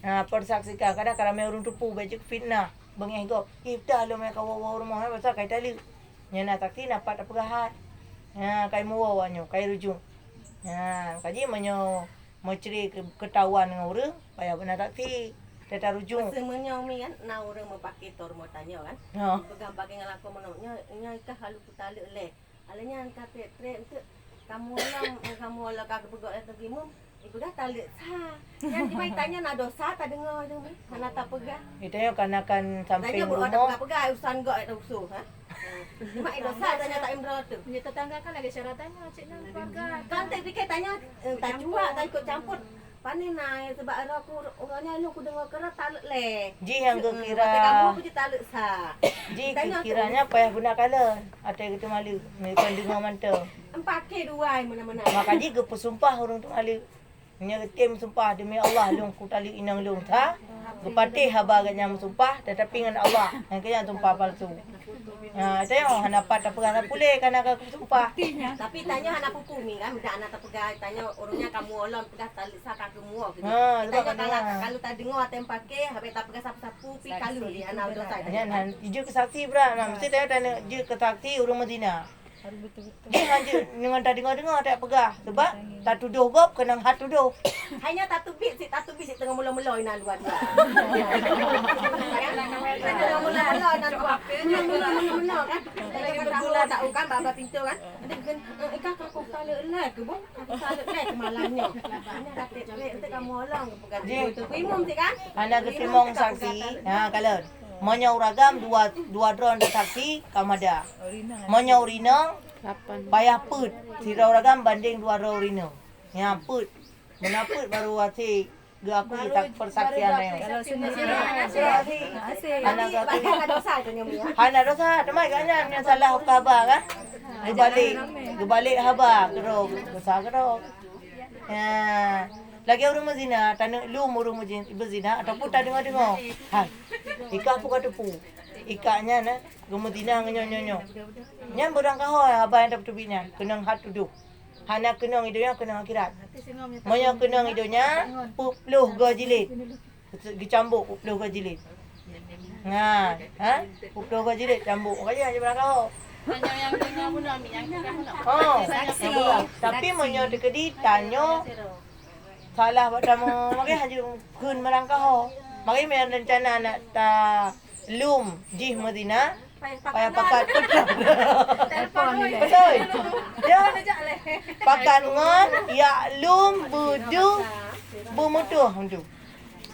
Persaksikan kadang-kadang main urung tupu baju fitnah. Bengih go. Dah lo main kawa rumah pasal kai tali. Nyana saksi dapat pegahat. Kai muwa wanyo, kai rujuk. Kaji menyo menceri ketahuan dengan orang, payah benar saksi. Teta rujuk. Semuanya umi kan, nak orang mau pakai tor mau tanya kan. Pegang pakai dengan aku menurutnya, kah halu putale le. Alanya kata trek tu kamu orang kagak pegak atau gimana? Ibu dah tak lihat sah. Yang dimain tanya nak dosa tak dengar tu umi. Karena tak pegak. Itu yang kan sampai Tanya rumah. tak pegak urusan gak ada usuh. Mak dosa tanya tak imrah tu. Punya tetangga kan ada syaratannya cik nak keluarga. Kan tak fikir tanya tak cuak tak ikut campur. Pani naik sebab aku orangnya lu aku dengar keras taluk le. Ji yang kira. Kamu punya taluk sah. Ji kiranya payah guna kala. Ada gitu malu. Mereka dengar mantau. Pakai dua mana-mana. Maka ji ke pesumpah orang tu malu. Nya tim sumpah demi Allah long ku tali inang long ta. Kepatih haba ganya sumpah tetapi dengan Allah. Yang kaya sumpah palsu. Itu yang hana dapat apa kan pulih kan aku sumpah. Tapi tanya anak pupu mi kan, budak anak terpegang tanya orangnya kamu olon pegang tali saka semua gitu. Tanya kalau tak dengar atem pakai, habis tak pegang sapu-sapu pi kalu di anak dosa. Jangan je ke saksi bra. Mesti tanya je ke saksi urang Madinah. Dia hanya dengan tak dengar tak pegah sebab tak tuduh gop kena hat tuduh. Hanya tatu bit si tengah mula-mula ina dua-dua. Tengah mula-mula ina dua. Mula-mula kan. Lagi bergula tak kan baba pintu kan. Ada kan aku taluk lah ke bu. Aku taluk lah ke malamnya. Hanya dapat lek untuk kamu orang pegang tu. Primum si kan. Anak ketimong saksi. Kalau Monya uragam dua drone de saksi kamada. Monya urina payah put. Sira uragam banding dua drone urina. Ya put. Menaput baru wati aku tak persaksian yang. Kalau sendiri Anak aku Banyak dosa tu nyomi ya. Hana dosa temai kanyan yang salah haba kan. Gebalik haba kerok dosa kerok. Lagi orang mazina, tanah lu orang mazina ataupun tak dengar. Hai, ika apa kata pu? Ikanya na, gemazina ngonyo. Nyam berang kau abang yang dapat tubinnya, kenang hat tuduh. Hana kenang hidupnya kenang akhirat. Monya kenang hidupnya, pupluh gajilid. Dicambuk pupluh gajilid. Pupluh gajilid cambuk. Kaya je berang kau. Hanya yang dengar pun kami yang saksi. Tapi monya dekedi tanya salah pertama mari haju kun merangkah mari main rencana nak ta lum jih Madinah payah pakat Telefon ni. betul ya pakat ngon ya lum budu bumutuh tu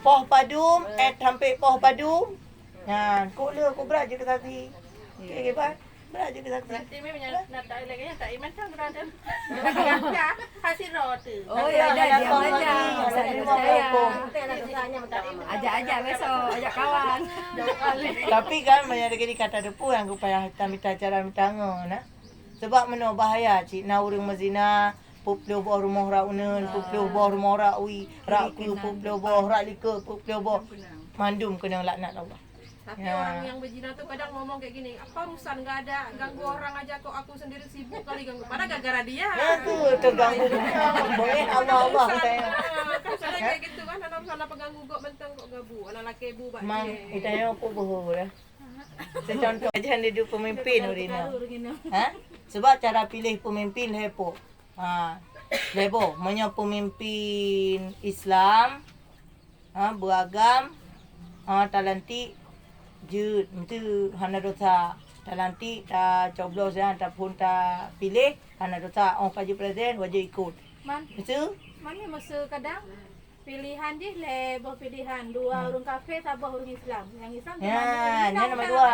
poh padum sampai poh padum kok le kok berat je ke tadi okey bye berat je ke tadi Ini menyala nak tak lagi tak iman kan berada. Ya, hasil roti. Oh ya dah dia aja. Tengah dosanya minta Ajak besok, ajak kawan. Tapi kan banyak lagi kata depu yang supaya kita minta cara minta ngona. Sebab mana bahaya cik na urang mazina puplo boh rumah ra unen puplo boh rumah ra ui ra ku puplo boh ra liko puplo boh mandum kena laknat Allah. Tapi orang yang berzina tu kadang ngomong kayak gini, apa urusan gak ada, ganggu orang aja kok aku sendiri sibuk kali ganggu. Padahal gara-gara dia. Tu terganggu dunia. Boleh Allah katanya. Kan kadang kayak gitu kan, anak sana pengganggu kok mentang kok gabu, anak laki ibu bak Mang dia. itanya aku bohong lah. Secontoh aja hidup pemimpin urina. Sebab cara pilih pemimpin lepo. Lepo, banyak pemimpin Islam, beragam, talantik, jut, itu hana dosa. Talantik, tak coblos ya, tak pun tak pilih, hana dosa. Kaji presiden wajib ikut. Itu? Mana masa kadang pilihan dia lebih pilihan dua orang kafir sabah orang Islam. Yang Islam Ini nombor dua.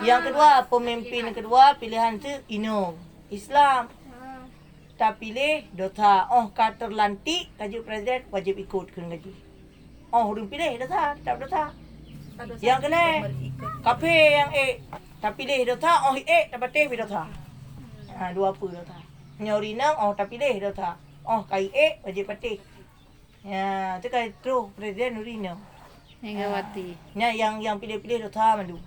Yang kedua, pemimpin kedua pilihan tu Islam. Tak pilih dosa. Kata terlantik kaji presiden wajib ikut kena gaji. Orang pilih dosa, tak dosa. Yang kena kafe yang tak pilih dah tak. Oh tak patih dah tak. Dua apa dah tak. Nyori nang tak pilih dah tak. Kai wajib patih. Ya, tu kai terus presiden urina. Megawati. Yang pilih-pilih dah tak mandu.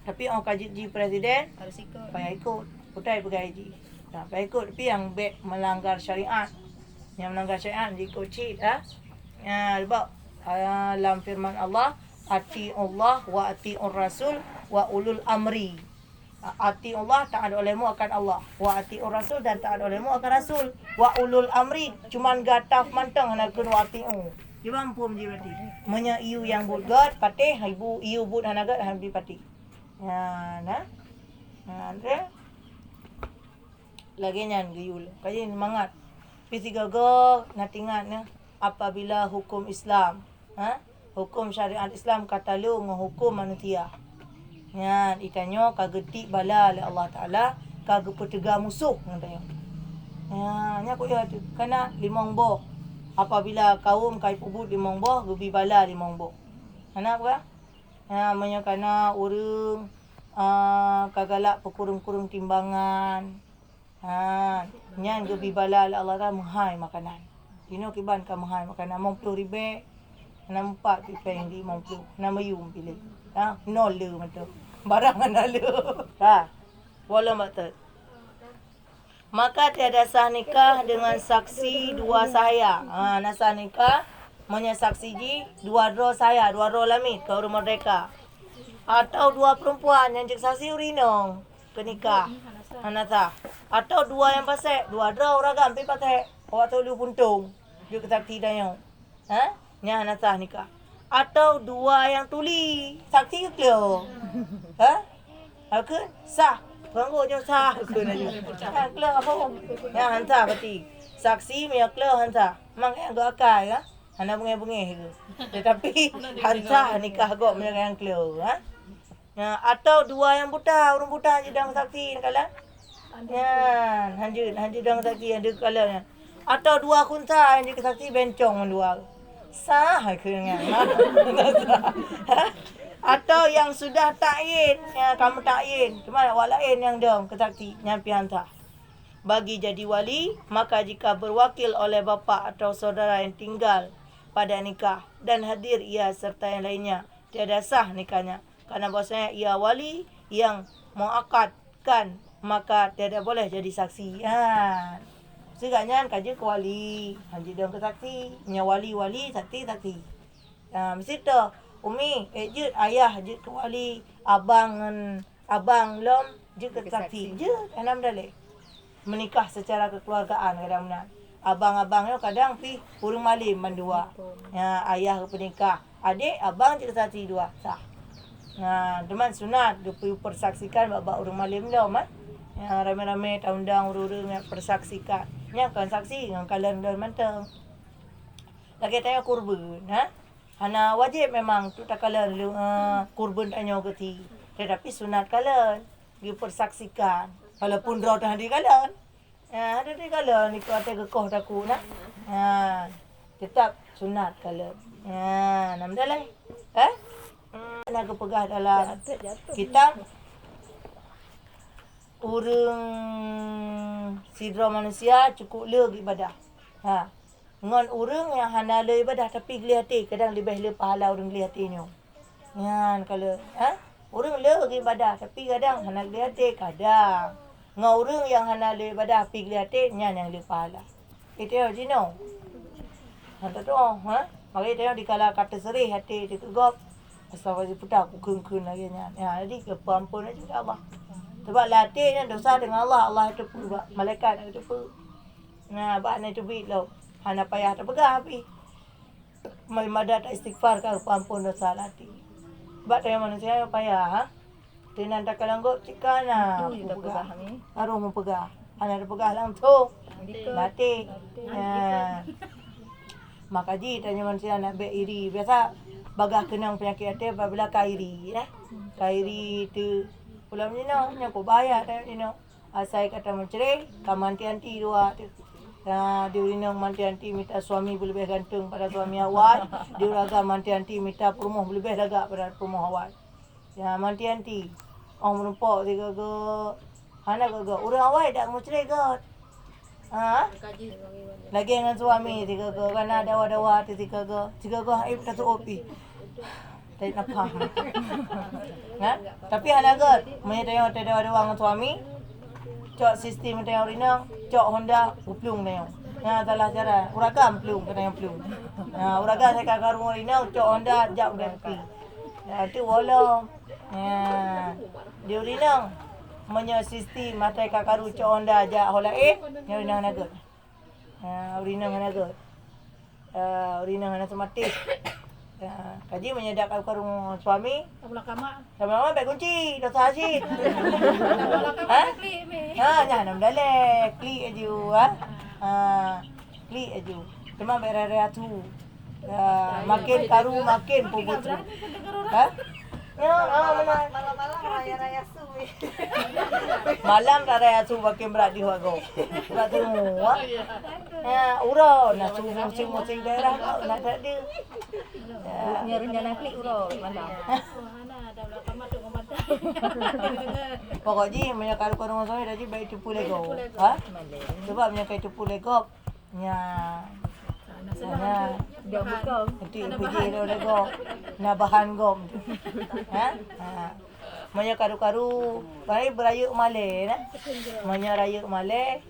Tapi kaji presiden Harus ikut. payah ikut. Putai pergi payah ikut. Tapi yang melanggar syariat. Yang melanggar syariat ikut cik sebab dalam firman Allah, ati'ullah wa ati'ur rasul wa ulul amri. Ati'ullah, taat olehmu akan Allah. Wa ati'ur rasul, dan taat olehmu akan rasul. Wa ulul amri, cuman gataf mantang nak kena ati'u. Dia mampu je berarti. Menya iu yang bulgat patih, ibu iu but hanagat hambi patih. Andre lagi nyan gayul. Kaji semangat. Pisi gagal natingat apabila hukum Islam, hukum syariat Islam kata lu hukum manusia. Itanyo kagetik bala oleh Allah Taala kage petega musuh ngantayo. Nya ko ya tu. Kana limong boh. Apabila kaum kai pubut limong boh, gubi bala limong boh. Kana apa? Menyakana urang kagalak pekurung-kurung timbangan. Nyan gubi bala Allah Taala menghai makanan. Dino kiban ka menghai makanan 50 ribe. 4 pipe yang di 50. Nama yum pilih. Nol le macam. Barang ana le. Wala matat. Maka tiada sah nikah dengan saksi dua saya. Nasa nikah punya saksi ji dua roh saya, dua roh lamit kau rumah mereka. Atau dua perempuan yang cek saksi urinong ke nikah. Nasa. Atau dua yang pasal, dua roh ragam pi pakai. Awak tu lu puntung. Dia kesakti dayo. Nya nasa nikah. Atau dua yang tuli saksi ke kelo. Aku sah. Banggo je sah ke na je. Kelo apa? Ya hantar berarti. Saksi me kelo hantar. Mang yang go akai Hana bungai-bungai ke. Tetapi hantar nikah go me yang kelo atau dua yang buta, orang buta je dang saksi kalan. Hanjut dang saksi ada kalan. Atau dua kunta yang jadi saksi bencong dua. Sah ke dengan. Atau yang sudah takyin, kamu takyin, cuma awak lain yang dong kesaksi nyampi hantar. Bagi jadi wali, maka jika berwakil oleh bapa atau saudara yang tinggal pada nikah dan hadir ia serta yang lainnya, tiada sah nikahnya. Karena bahasanya ia wali yang mengakadkan, maka tiada boleh jadi saksi. Segaknya kaji ke wali, hanji dong ke saksi, nya wali-wali, saksi-saksi. Mesti tu umi, jut ayah jut ke wali, abang lom jut ke saksi. Jut, enam dalih. Menikah secara kekeluargaan kadang-kadang. Abang-abangnya kadang pi urang malim mandua. Ayah ke penikah, adik abang jut ke saksi dua. Sah. Teman sunat dia persaksikan bapa urang malim dah rame-rame taundang urang yang persaksikan. Nya kan saksi dengan kalian dan mantang. Lagi tanya kurban, Hana wajib memang tu tak kalian kurban tanya geti. Tetapi sunat kalian dia persaksikan. Walaupun draw dah di kalian. Ada di kalian ikut ada gekoh taku tetap sunat kalian. Nam dah lah. Nak pegah dalam kitab urang sidra manusia cukup le ibadah. Ngon urang yang hana le ibadah tapi geli hati kadang lebih le pahala urang geli hati nyo. Kalau urang le ibadah tapi kadang hana geli hati kadang. Ngon urang yang hana le ibadah tapi geli hati nyan yang le pahala. Itu je no. Hantar tu mari tengok dikala kata serih hati dikegop. Asal wajib putar aku keng-keng lagi nya. Jadi ke ampun aja Allah. Sebab latihnya dosa dengan Allah, Allah itu pun malaikat itu pun. Bakna itu bit lo. Hana payah terpegah api. Madat istighfar ka ampun dosa latih. Sebab dia manusia payah Tinan tak kalanggo cikana. Pegah. Aru mau pegah. Hana terpegah lang tu. Latih. Maka ji tanya manusia nak be iri. Biasa bagah kenang penyakit hati apabila kairi kairi tu pulang ni nya ko bayar ni asai kata mencerai kamanti anti dua tu Diurinang manti anti minta suami lebih gantung pada suami awal. Diuraga manti anti minta perumoh lebih lagak pada perumoh awal. Ya manti anti. Orang merempak tiga ke. Hana ke. Urang awal dak mucrek ke. Lagi dengan suami tiga ke. Kana dawa-dawa tiga ke. Tiga ke aib tak opi. Tak nak faham. Tapi hana ke. Menyatanya dawa-dawa dengan suami. Cok sistem tengok rina, cok Honda uplung tengok. Salah cara. Uraga plung kena yang plung. Uraga saya kakak rumah rina, cok Honda jap ganti. Itu wala. Dia rina menyo sistem mata kakak ru cok Honda jak hola nya rina naga. Rina naga. Rina ngana sematik. Kaji menyedak karung suami. Sama-sama baik kunci, dah sahid. Jangan dalek, klik aja. Klik aja. Cuma berarea tu. Makin karu makin pubut tu. Malam-malam raya-raya su. Malam raya su makin berat di wago. Berat semua. Uro nak musim daerah nak tak dia. Rencana klik urang malam. Pokoknya banyak kalau korang suami dah baik tipu lego. Sebab banyak tipu lego. Dia buka. Nanti pergi lego. Na bahan gom. Banyak karu-karu, baik berayuk Malay Banyak rayuk Malay.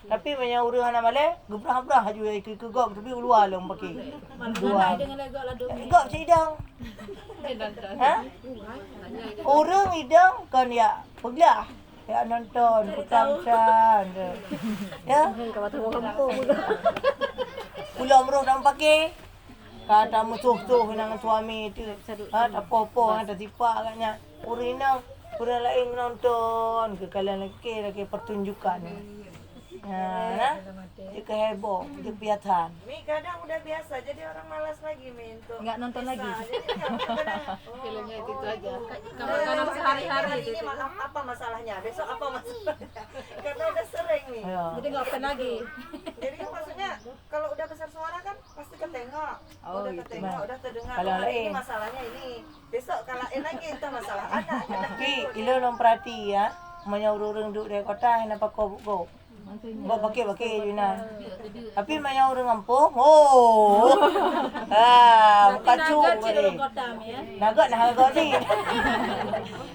Tapi banyak orang anak Malay, gebrah-gebrah aja ke gok tapi luar long pakai. Luar. Gok sidang. Orang idang kan ya peglah. Ya nonton petang-petang. Ya. Pulau meruh dah pakai. Kata musuh-musuh dengan suami tu. Tak apa-apa ada tipak katnya. Orang lain nonton ke kalian lagi pertunjukan. Dia keheboh, dia piatan. Mi kadang udah biasa jadi orang malas lagi Mi untuk Enggak nonton lagi. Filmnya itu aja. Kamu sehari-hari ini apa masalahnya? Besok apa masalahnya? Karena udah sering nih. Jadi enggak open lagi. Jadi maksudnya kalau udah besar suara kan pasti ketengok. Udah ketengok, udah terdengar. Kalau Ini masalahnya ini. Besok kalain lagi itu masalah anak. Tapi ilo long perhati ya. Banyak orang duduk di kota yang nampak kau. Buat pakai Yuna. Tapi banyak orang kampung. Kacau boleh. Naga ni.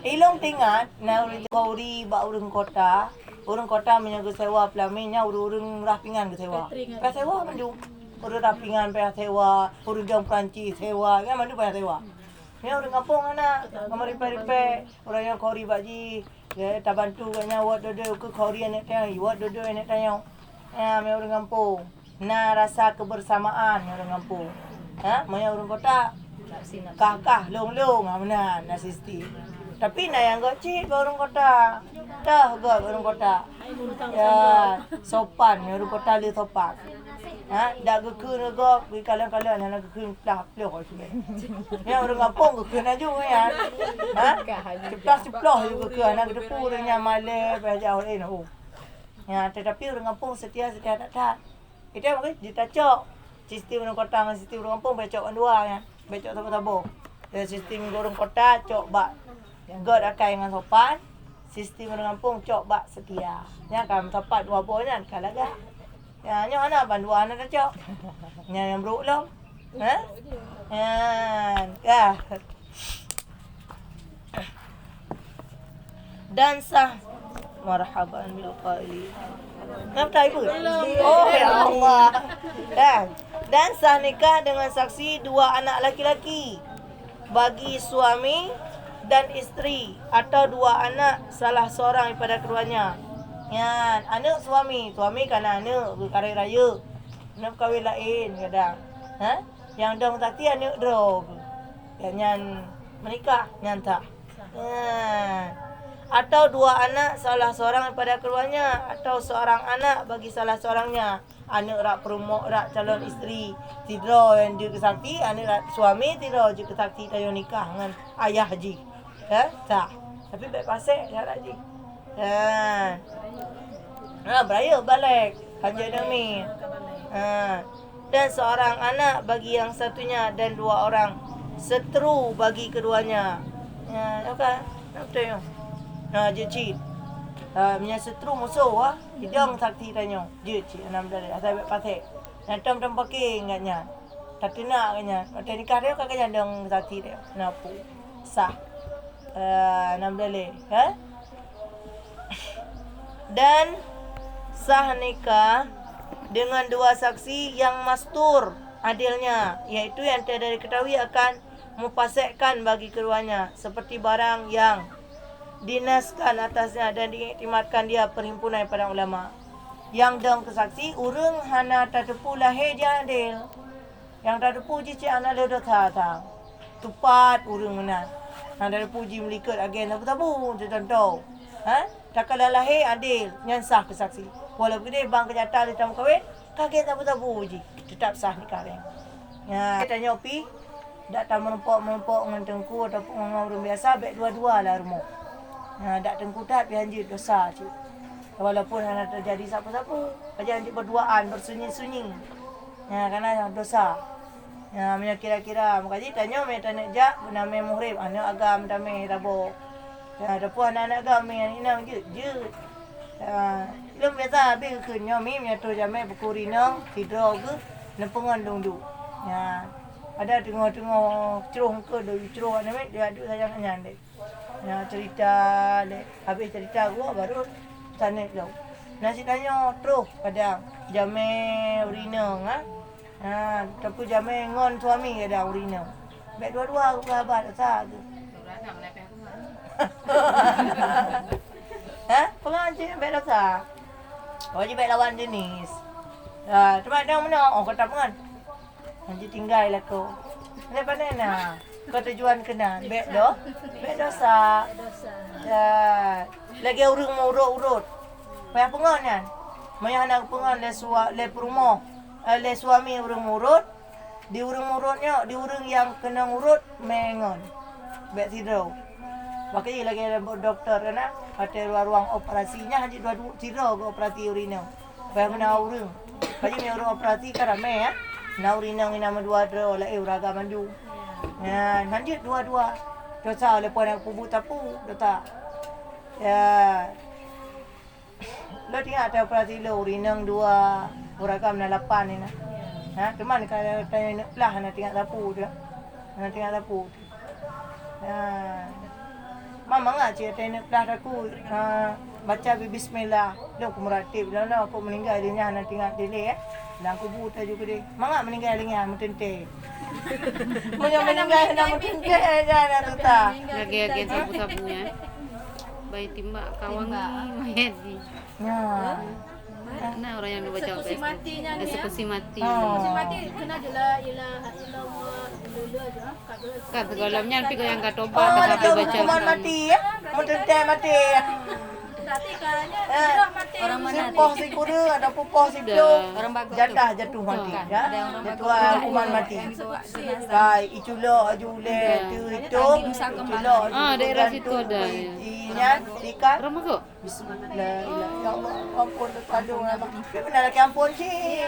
Ilong tinggal na orang kauri ba orang kota. Orang kota menjaga sewa pelaminya orang rapingan ke sewa. Pe sewa mandu. Orang rapingan pe sewa, orang jam Perancis sewa, kan mandu pe sewa. Ni orang kampung anak, kamar ripe-ripe, orang yang kauri baji. Ya, tak bantu katnya awak duduk ke Korea nak tanya, awak duduk nak tanya. Mai orang kampung. Nah, rasa kebersamaan orang kampung. Mai orang kota. Kakah long-long mana nak sistem. Tapi nak yang gocik orang kota. Dah orang kota. Ya, sopan orang kota le sopan. Dah gekun juga, kalian nak gekun dah pelok sudah. Ya orang kampung gekun aja ya. Ceplas juga ke anak depurnya Malay jauh lain. Ya, tetapi orang kampung setia tak. Kita mungkin ditacok. Sistem orang kota dengan sistem orang kampung becok dua ya. Becok sama-sama. Sistem orang kota cok bak god akai dengan sopan. Sistem orang kampung cok bak setia. Ya kan tepat dua bonya kalau gak. Ya, nyo anak bandua anak dah cok. Yang beruk long. Dansa marhaban bil qaili. Kenapa ibu? Oh ya Allah. Dansa nikah dengan saksi dua anak laki-laki bagi suami dan isteri atau dua anak salah seorang daripada keduanya. Ya, anak suami kan anak berkara raya. Nak kahwin lain kadang. Yang dong tati anak drog. Yang menikah nyanta. Atau dua anak salah seorang daripada keduanya atau seorang anak bagi salah seorangnya. Anak rak perumok rak calon isteri tidak yang dia kesakti, anak rak suami tidak je kesakti tayo nikah dengan ayah haji. Tak. Tapi baik pasal dah haji. Beraya balik. Haji Amin. Dan seorang anak bagi yang satunya dan 2 orang seteru bagi keduanya. Okay. Betul ya. Je. Punya seteru musuh hidang sakti tanya. Je enam dari atas patek. Nanti pakai enggaknya. Tak kena kanya. Ada nikah dia kakaknya dang sakti dia. Napu. Sah. 6 dari. Dan sah nikah dengan 2 saksi yang mastur adilnya, iaitu yang tidak diketahui akan mufasikkan bagi keduanya, seperti barang yang dinaskan atasnya dan diiktimatkan dia perhimpunan para ulama. Yang dong kesaksi urang hana tatepu lahir dia adil. Yang tatepu je cik anak le dah tupat urang mana. Hang tatepu je melikat agen tabu contoh. Takkan lahir adil yang sah kesaksi. Walaupun dia bang kenyataan dia tak kahwin, kaget tabu-tabu je. Tetap sah nikah dia. Ya, tanya opi, dak tak merempok dengan tengku ataupun dengan orang biasa, baik dua-dua lah rumah. Dak tengku tak biar anjir dosa je. Walaupun ada terjadi sapu-sapu, aja anjir berduaan, bersunyi-sunyi. Kerana dosa. Punya kira-kira, makanya tanya jak nama muhrim, anak agam damai rabo. Ada pun anak agam yang inang je. Lum biasa habis kenyam punya tu jamai berkurina tidur ke lempengan dulu. Ada tengok cerong ke cerong ni dia aduk sayang kenyan dek. Cerita dek. Habis cerita gua baru sana jauh. Nasi tanya terus kadang jamai urina tapi jamai ngon suami kadang urina. Baik dua-dua aku sahabat sah tu. Pengaji baik dosa. Wajib baik lawan jenis. Cuma ada mana? Kata pengan. Nanti tinggal lah kau. Lepas ni kau tujuan kena. Baik dosa. Lagi urung mau urut. Banyak pengan kan? Banyak anak pengan le perumah. Le suami urung urut. Di urung urutnya, di urung yang kena urut mengon. Baik tidur. Makanya lagi ada doktor kan, ada ruang operasinya hanya 2 tira ke operasi urina. Bayar mana urang. Kaji ni orang operasi kan ramai Na urina ni nama 2 dra la uraga mandu. Nanti 2 dosa lepas nak kubu tapu dota. Lo tinggal ada operasi lo urina 2 uraga mana 8 ni Cuman kalau tanya lah nak tinggal tapu dia. Nak tinggal tapu. Mama cik tanya dah aku baca bismillah. Dah aku meratib dah aku meninggal dia nak tinggal delay Dan aku buta juga dia. Mangak meninggal dia mentente. Meninggal nak mentente jangan tu tak. Lagi sapu-sapunya. Bayi timbak kawangi mayat ni. Nah orang yang baca eksekusi matinya ni eksekusi mati. Eksekusi mati kena je lah ilah lula je kat segolamnya tapi yang kat tobat tak baca hukuman mati mentente mati. Berarti katanya tidak mati. Orang mana Sipoh si kuda ada pupoh si hidup. Orang bagus Jatah jatuh mati. Jatuh hukuman mati. Kai iculo ajule tu itu. Iculo. Daerah situ ada. Inya ikat. Orang mana? Bismillah. Ya Allah, ampun kandung apa. Benar lagi ampun sih.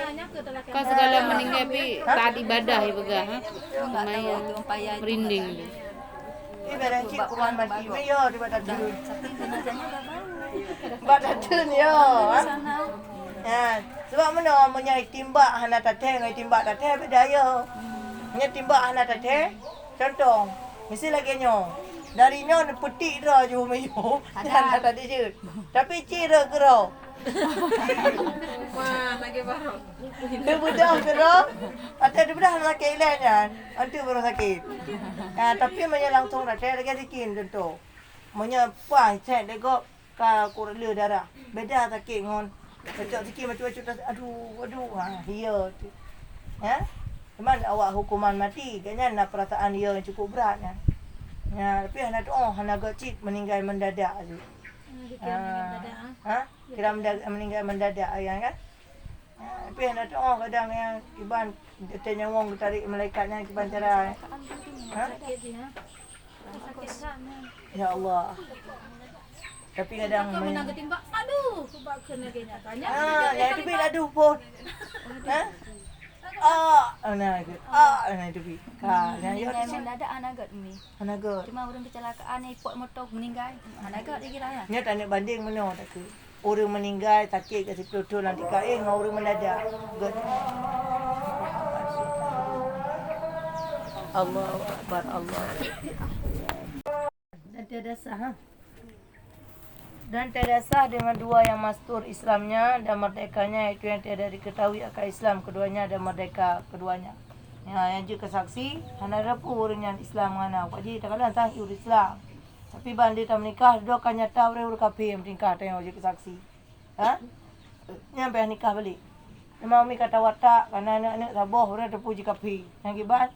Kau segala meninggal pi taat ibadah ya begah. Lumayan merinding. Ini barang cik hukuman mati. Yo di badan tu. Badan tu yo. Sebab mana punya timbak hana tateh dengan timbak tateh beda yo. Punya timbak hana tateh. Contoh, mesti lagi nyo. Dari nyo petik dah je meyo. Hana tadi je. Tapi cira kero. Wah, lagi barang. Dia budak kero. Atau dia budak sakit ilahnya. Antu baru sakit. Tapi punya langsung tateh lagi sikin contoh. Punya puas cek degok ka kurang darah. Beda sakit ngon. Macam sikit macam-macam aduh. Iya tu. Memang awak hukuman mati. Kayaknya nak perasaan dia yang cukup berat tapi anak tu anak gocik meninggal mendadak tu. Kira meninggal mendadak kan. Tapi anak tu kadang yang iban tanya wong tarik malaikatnya iban cara. Sakit dia. Sakit kan. Ya Allah. Tapi kadang Kau menang ketimbang, aduh, sebab kena kena tanya. yang tepi aduh pun. Nah tepi. Yang yo Meninggal mendadak anagat ni. anaga. Cuma orang kecelakaan ni ipot motor meninggal. Anagat dia kira ya. Nya tak nak banding mana tak ke. Orang meninggal sakit kat situ tu nanti kain dengan orang mendadak. Good. Allahu Akbar Allah. Dan tiada sah. Dan tiada sah dengan dua yang mastur Islamnya dan merdekanya, itu yang tiada diketahui akan Islam keduanya dan merdeka keduanya. Ya, yang juga saksi, hana rapu orang yang Islam ngana. Pak ji tak kalah tang iur Islam. Tapi bandi tak menikah, dua kan nyata orang kafir menikah tengok je saksi. Ha? Nyampe nikah balik. Memang umi kata watak karena anak-anak sabah orang terpuji kafir. Yang kibat.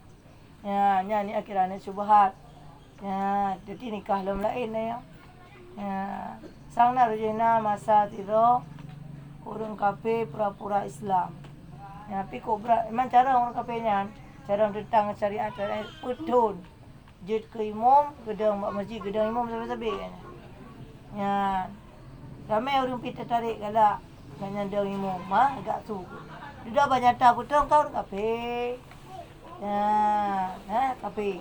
Ya, ni akhirnya syubhat. Ya, jadi nikah lain ya. Ya, sang narjina masa tiro orang kafir pura-pura Islam. Ya, tapi kok memang cara orang kafirnya, cara tentang syariat betul. Jid ke imam, gedang masjid, gedang imam sampai-sampai kan. Ya. Ramai orang pergi tertarik galak dengan gedang imam, agak suka. Dia banyak tahu betul kau orang kafir. Ya, kafir.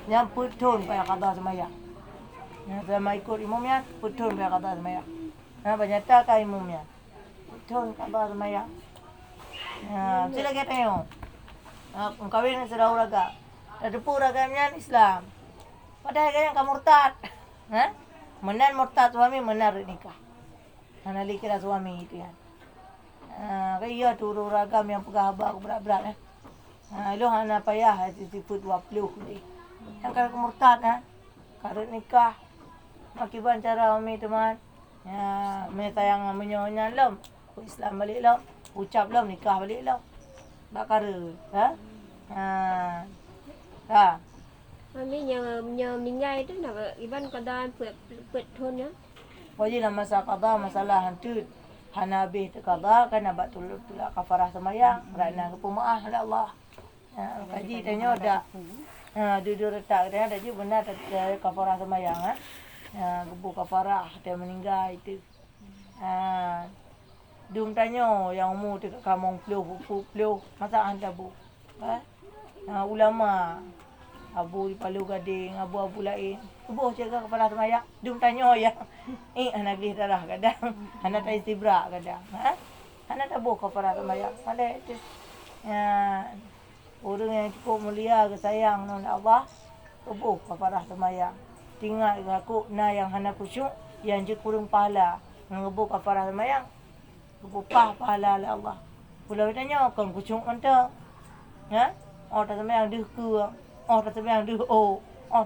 Yang betul payah kata sembahyang. Ya, sama ikut imamnya, betul payah kata sembahyang. Ya, banyak tahu kan imamnya. Betul kata sembahyang. Ya, sila kita tengok. Kawin sedang uraga. Terdepu uragamnya Islam. Padahal kan kamu murtad. Ha? Menar murtad suami, menar nikah. Anali kira suami itu ya. Kaya tu uragam yang pegah abang berat-berat. Lu hana payah disebut 20 ni. Yang kalau murtad karet nikah. Akibat cara umi teman. Ya, mereka yang menyonya lom. Islam balik lom. Ucap lom nikah balik lom. Bakar. Ha. Mami yang meninggal itu nak iban kadang put thon ya. Wajib masa qada masalah hantu. Hana habis qada kan nak tulak kafarah sembahyang. Kerana kepemaah oleh Allah. Kaji tanya dak. Duduk letak dia ada je benar ada kafarah sembahyang gebu kafarah dia meninggal itu. Dum tanya yang umur dekat kampung Pluh masa anda bu. Ulama Abu di Palu Gading, abu-abu lain. Buh jaga kepala sembahyang. Dum tanya ya. Anak dia darah kadang. Anak tak istibrak kadang. Anak tak buh kepala sembahyang. Pandai itu. Ya. Orang yang cukup mulia kesayang oleh Allah. Buh kepala sembahyang. Tinggal aku yang hana kusyuk yang je kurang pahala. Ngebuh kepala sembahyang. Buh pahala oleh Allah. Pulau tanya kan kusyuk mentang. Oh tak sembahyang dia ke. Oh tak sembahyang dia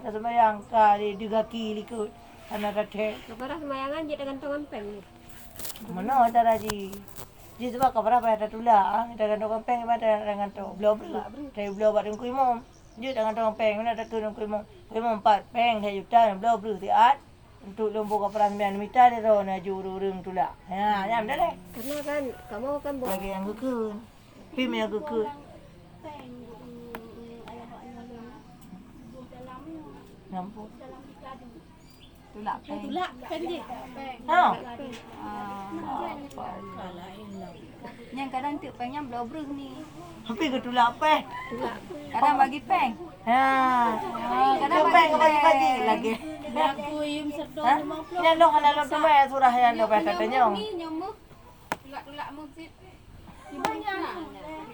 tak sembahyang kali dia gaki likut. Anak ratek. Kafarah sembayangan je dengan tangan peng ni. Mana cara ji? Ji sebab kafarah pada tulah. Kita gantung peng pada dengan tu. Belau. Saya belau pada kuimom. Ji dengan tangan peng mana ada tu kuimom. Kuimom 4 peng 3 juta belau beru tiat. Untuk lembu kafarah sembahyang mita dia ro na juru rung tulah. Ya, nyam dah leh. Karena kan kamu kan buat Bagi yang gukun. Pim yang gukun. Nampu. Tulak peng. Tulak kan je. Ha. Yang kadang tu pengnya belau berus ni. Hampir ke tulak peh. Kadang bagi peng. Ha. Kadang Peng bagi lagi. Aku yum serta Ha? Yang lo hana lo tu mai surah yang lo pai katanya. ni nyamuk. Tulak masjid.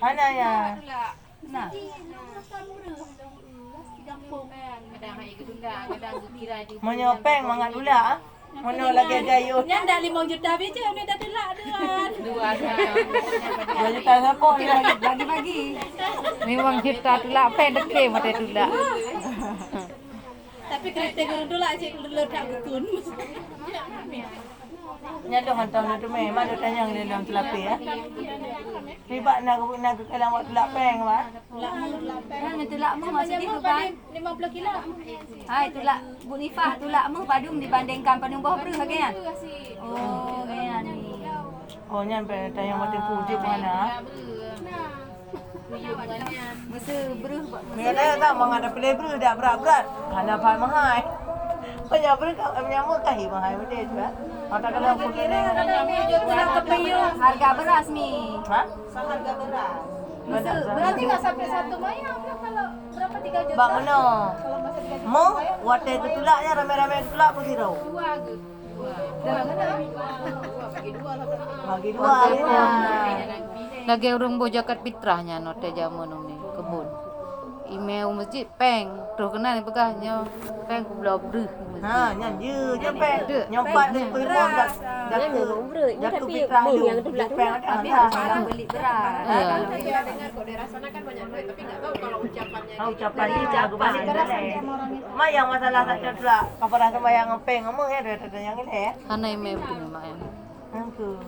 Hana ya. Nah, Kadang hai gedunda, kadang kira di Menyopeng mangat dula. Mana lagi gayut. Yang dah 5 juta beje ni dah tulak dah. dua Jadi tak siapa lagi. bagi-bagi. memang kita tulak pen deke mata tulak. Tapi kereta guru tulak cik letak gukun. Nyado hantar tu mai, mak tanya yang dalam telapi ya. Ribak nak ke kalang buat tulak peng mak. Kan tulak mu maksud itu kan. 50 kilo. Hai tulak Bu Nifah tulak mu padung dibandingkan padung bawah berus lagi kan. Oh, ya ni. Oh nyan pe tanya mati kujip mana. Masa berus buat Mereka tak menghadap pilih beru dah berat-berat. Hana faham mahal. Banyak berkah menyambut kah ibu hai benda tu ah. Maka kalau aku kira Harga beras mi. ha? Harga beras. Berarti nggak sampai 1 mayang lah kalau berapa 3 juta? Bang mana? Kalau masa 3 juta. Mau watai ketulaknya rame-rame ketulak pun tirau. Bagi dua ya. Lagi urung bo zakat fitrahnya no teh jamu ni kebun. Email masjid peng, terus kena ni pegahnya peng belah bruh. Ha, nyan je nyampe. Nyampat ni perempuan dak Tapi fitrah bung dulu. yang tu lah Peng ada. Orang beli beras. Ya. Saya dengar kok dia rasakan banyak duit tapi nggak tahu kalau ucapannya. Kau ucapan ni jago balik dalai. Mak yang masalah tak ketulak kapada sembahyang peng ngomong ya ada yang ini ya. Hana email betul mak yang. Angku.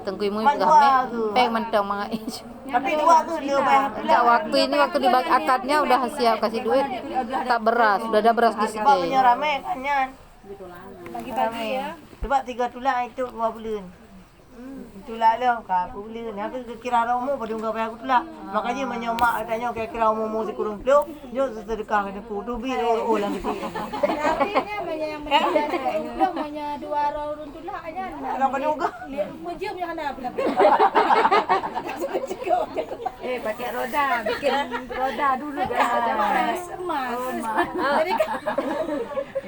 Tengku mu Man pegah dua me. tu. Peng mentang mak. Tapi dua tu dia bayar Tak waktu ini waktu di akadnya udah siap kasih duit. Tak beras, sudah ada beras di situ. sebab punya ramai kan nyan. Pagi-pagi ya. Sebab 3 tulak itu 2 bulan. Tulak dah aku bulan. Aku kira umur pada ungkap aku tulak. Makanya menyomak tanya kira umur si kurung peluk. Jom sedekah kena ku tu bi orang kecil. Artinya banyak yang menjadi banyak 2 orang tulak aja. Apa juga? Mujium yang ada apa? Pakai roda, bikin roda dulu kan. Jadi kan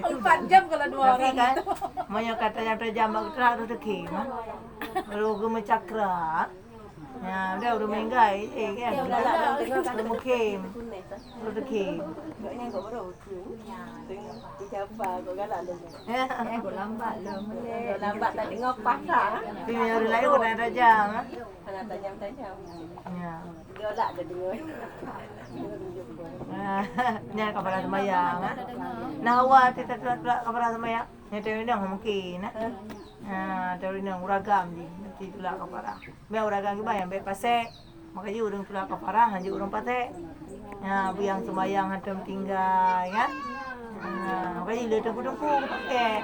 4 jam kalau 2 Tapi orang. kan banyak katanya terjambak terang tu dekim. Baru gemecakra. Ya, udah menggai kan. Udah mukim. Udah dekim. Ini kok baru tu. Siapa kok galak lu. Kau lambat lah. Lambat tak tengok pasar. Tapi yang lain kau dah tajam. Anak tajam-tajam. Ya. Galak dah dengar. Nya kabar sembahyang. Nah awak kita kabar sembahyang. Nya terinang mungkin. Terinang uragam di nanti tulak kaparah. Be uragam ki bayang be pasek. Makanya urang tulak kaparah hanya urang patek. Biang sembahyang hantam tinggal kan. Makanya le tengku-tengku pakai.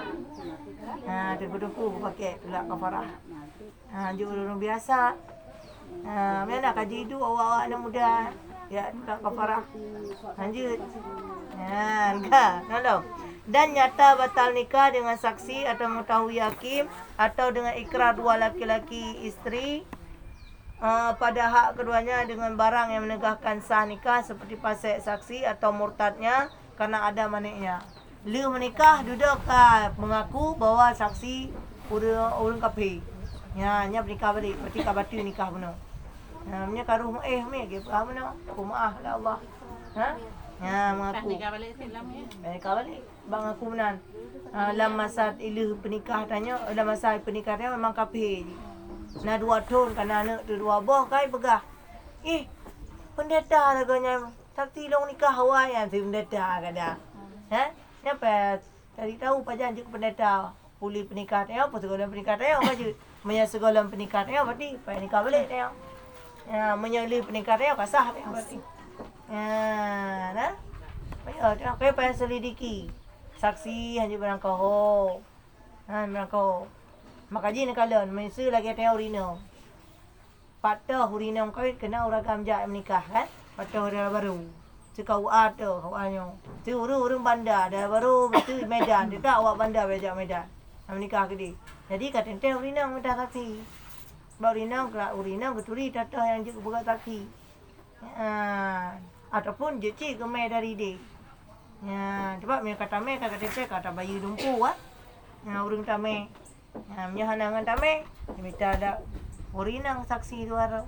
Tengku-tengku pakai tulak kaparah. Hanya urang biasa. Mana kaji itu awak-awak anak muda. Ya, tak kafarah. Lanjut. Enggak. Dan nyata batal nikah dengan saksi atau mengetahui hakim atau dengan ikrar dua laki-laki isteri pada hak keduanya dengan barang yang menegahkan sah nikah seperti pasek saksi atau murtadnya karena ada maniknya. Lu menikah duduk mengaku bahwa saksi urang kafir. Nya bernikah balik, berarti batal nikah benar. Namanya karuh me ke apa mana? Maaf lah Allah. Mengaku. Nikah balik. Bang aku menan. Dalam masa ilu pernikah tanya, dalam masa pernikahnya memang kafir. Nah 2 tahun kan anak tu 2 buah kai pegah. Pendeta laganya. Tak tilong nikah awak yang si pendeta kada. Kenapa? Cari tahu pajan je pendeta. Pulih pernikah tanya apa segala pernikah tanya apa je. Menyang segala pernikah tanya berarti payah nikah balik tanya. Menyali pernikahan dia kasah dia berarti. Nah. Payah payah selidiki. Saksi hanya berangkau. Berangkau. Makanya ni kalau mesti lagi tanya urina. Patah urina kau kena uragam jak menikah kan? Patah orang baru. Cikau ada kawannya. Tu urang bandar dah baru betul Medan. Dia tak awak bandar bejak Medan. Menikah ke dia. Jadi kata tanya urina minta saksi. Urina keturi tatah yang juga buat saksi. Ataupun jeci kemai dari dia. Sebab mereka kata me kata bayi dumpu urang tame. Menyahanangan tame minta ada urina saksi dua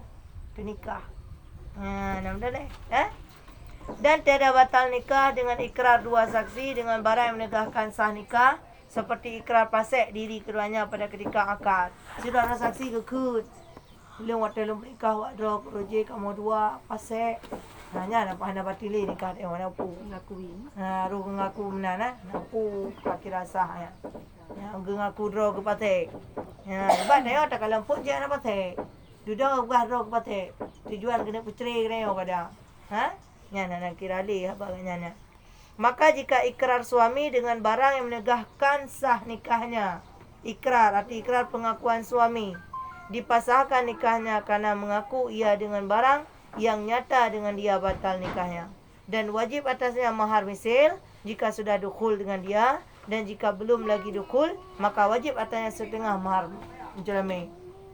nikah. Nampak dah. Dan tiada batal nikah dengan ikrar 2 saksi dengan barang yang menegahkan sah nikah seperti ikrar pasek diri keduanya pada ketika akad. Sudah ada saksi kekut. Belum waktu belum nikah wak drog roje kamu 2 pasek. Nanya nak hana batil nikah dia mana pu. Ngakui. Ru ngaku menana napu kira sah ya. Ngaku drog pasek. Sebab dia tak kalau pun je nak pasek. Duduk gah drog pasek. Tujuan kena puceri kena kada. Nak kira li baganya. Maka jika ikrar suami dengan barang yang menegahkan sah nikahnya, ikrar arti ikrar pengakuan suami, dipasahkan nikahnya karena mengaku ia dengan barang yang nyata dengan dia batal nikahnya. Dan wajib atasnya mahar misil jika sudah dukhul dengan dia dan jika belum lagi dukul maka wajib atasnya setengah mahar jerami.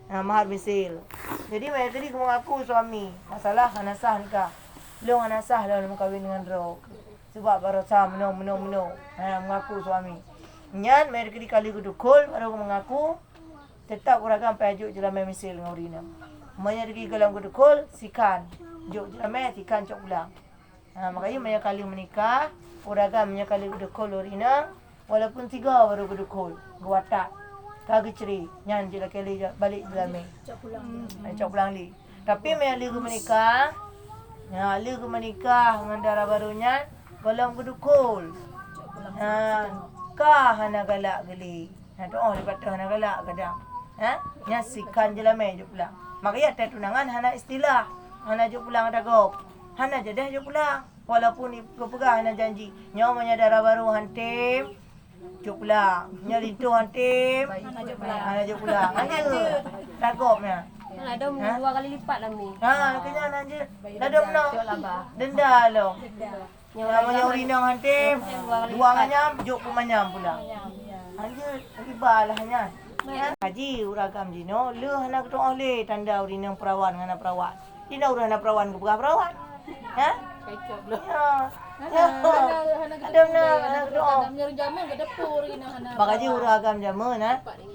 Mahar misil. Jadi mai tadi mengaku suami masalah hana sah nikah. Long hana sah dalam kahwin dengan rok. Sebab baru sah menung. Mengaku suami. Nyan mai kali dukul baru mengaku tetap uragam pajuk jerami misil dengan urina. Mai pergi kalau dukul sikan. Juk jerami sikan cok pulang. Makanya banyak kali menikah, uragam banyak kali dukul urina walaupun 3 baru dukul. Guatak. Kagi ceri, nyan je lah kali balik dalam ni. Cok pulang li. Tapi mai ligu menikah, ligu menikah dengan darah barunya, golong berdukul. Kah hana galak geli. Doa lepas tu hana galak kadang. Nyasikan je lah mai je pulang. Makanya ada tunangan hana istilah. Hana je pulang ada gop. Hana je dah je pulang. Walaupun pegah hana janji. Nyawanya darah baru hantim. Jok pulang. Nyalintu hantim. Hana je pulang. Hanya ragopnya. Ada 2 kali lipat lah ni. Kena nanya. Dah menang. Denda lo. Namanya urinang hantim. 2 nganyam, jok pun manyam pulang. Hanya ribalah hanya. Haji uragam jino, le hana ketong oleh tanda urinang perawan dengan anak perawan. Dina urang perawan ke perawan. Ada nak doa. Menyeru jaman ke dapur ina hana. Bakaji uragam jaman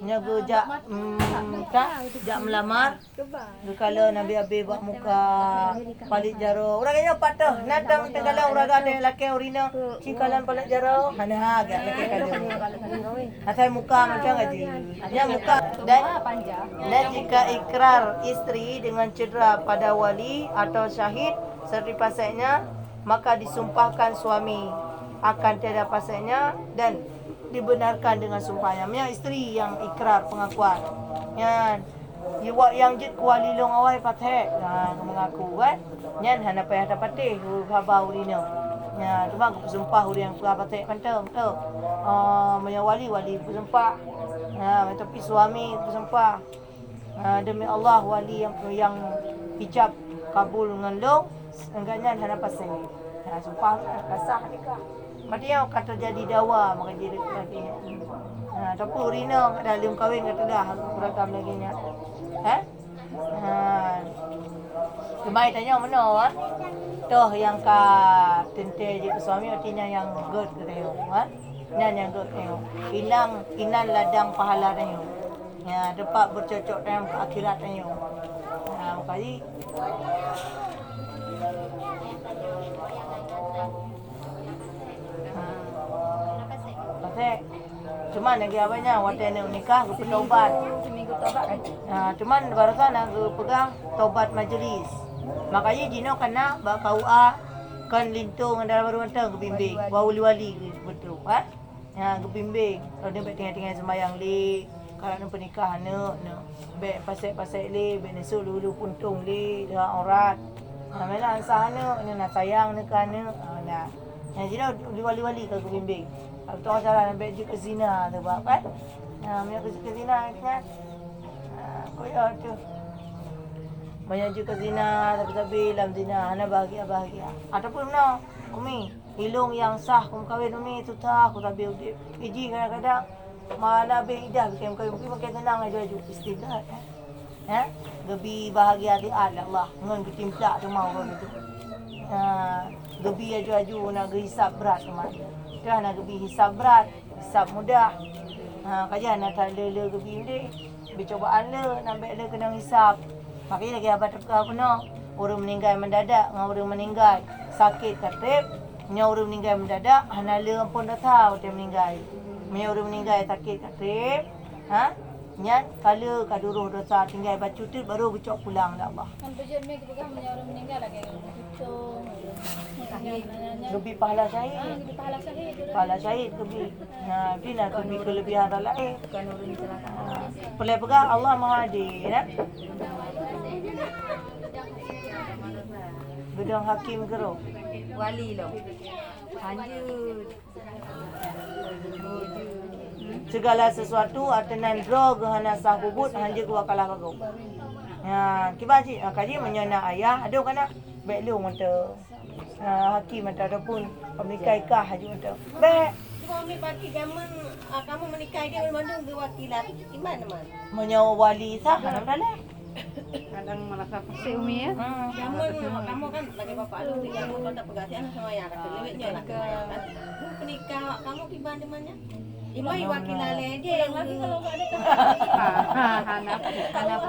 nyago jak jak melamar. Kalau Nabi Abi buat muka balik jaro. Uraganya patah natang tenggalan uragam ada laki urina cingkalan balik jaro. Hana agak laki kalau. Asal muka macam gaji. Ya muka dan jika ikrar isteri dengan cedera pada wali atau syahid serta pasainya maka disumpahkan suami akan tiada pasainya dan dibenarkan dengan sumpahnya. Yang isteri yang ikrar pengakuan. Yang jid kuali long awai pathe mengaku kan. Nyan hana payah dapatih khabar urina. Cuma sumpah uri yang pathe pantam tu. Wali bersumpah. Tapi suami bersumpah. Demi Allah wali yang ijab kabul dengan long enggaknya hana pasal. Sumpah kasah nikah. Mati yang kata jadi dawa maka jadi lagi. Tapi urina dalam kahwin kata dah beragam lagi nya. Kemai tanya mana toh yang ka tente je suami artinya yang good ke tengok. Nan yang good tengok. Inan ladang pahala tengok. Dapat bercocok dalam akhirat tengok. Makanya cuman lagi abangnya waktu nak nikah ke taubat. Seminggu taubat kan. Cuman barusan nak pegang taubat majlis. Makanya Dino kena bak KUA kan lintung dalam baru mentang ke bimbing. Wali betul kan. Ke bimbing. Kalau dia baik tinggal sembahyang li, kalau nak pernikahan nak baik pasal li, baik nesu dulu puntung li dah aurat. Memang sana nak sayang nak kana. Nah. Yang Dino wali ke bimbing. Atau cara nak baju ke zina tu buat kan? Banyak ke zina kan? Koyak tu. Banyak juga zina tapi dalam zina hana bahagia. Ataupun mana? Umi, hilung yang sah kum kahwin umi tu tak aku tak biar iji kadang-kadang mana beda bikin kahwin mungkin makin tenang aja istighfar. Gebi bahagia di Allah ngan ketimpla tu mau gitu. Gebi aju nak hisap berat kemana? Dah nak gebi hisap berat, hisap mudah. Kajian nak tak le gebi ni. Bercobaan le, nampak le kena hisap. Makanya lagi abad teka pernah. Orang meninggal mendadak, dengan orang meninggal sakit katip. Nya orang meninggal mendadak, hana le pun dah tahu dia meninggal. Nya orang meninggal sakit katip. Nya kala kaduruh dosa tinggal bacu tu baru bercok pulang dah Allah. Kan tujuan mai kita kan orang meninggal lagi. Pucung. Lebih pahala syahid. Lebih pahala syahid. Pahala syahid lebih. Bila lebih kelebihan orang lain. Bukan orang celaka. Pelai pegang Allah Maha Adil. Gedang hakim geruk. Wali lo. Lanjut. Segala sesuatu atenan draw gehana sah bubut hanja ku kalah bagu. Kibaji kaji menyana ayah ada kana baik lu mata hakim mata ataupun pemikai kah haji mata. Baik suami bagi zaman kamu menikah dia memandang berwakilan gimana man? Menyawa wali sah dalam dalam. Kadang merasa pusing Umi ya. Zaman kamu kan bagi bapak lu yang mau kota pegasian sama ya kata lewetnya lah kan. Menikah kamu gimana mannya? Imai wakilan dia yang lagi kalau enggak ada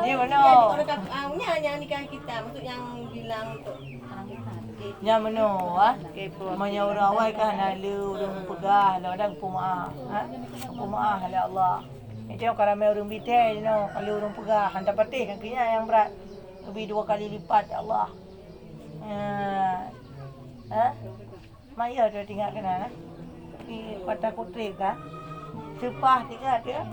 Dia mana? Orang yang nikah kita maksud yang bilang untuk Nya meno menyawa rawai kah nalu urang pegah ladang pumaah. Pumaah ala Allah. Itu yang karamai urang bitai no kalau urang pegah hantar patih kan kinya yang berat lebih 2 kali lipat ya Allah. Maya dia tinggal kena di Kota Kutri kan. Sepah tinggal dia.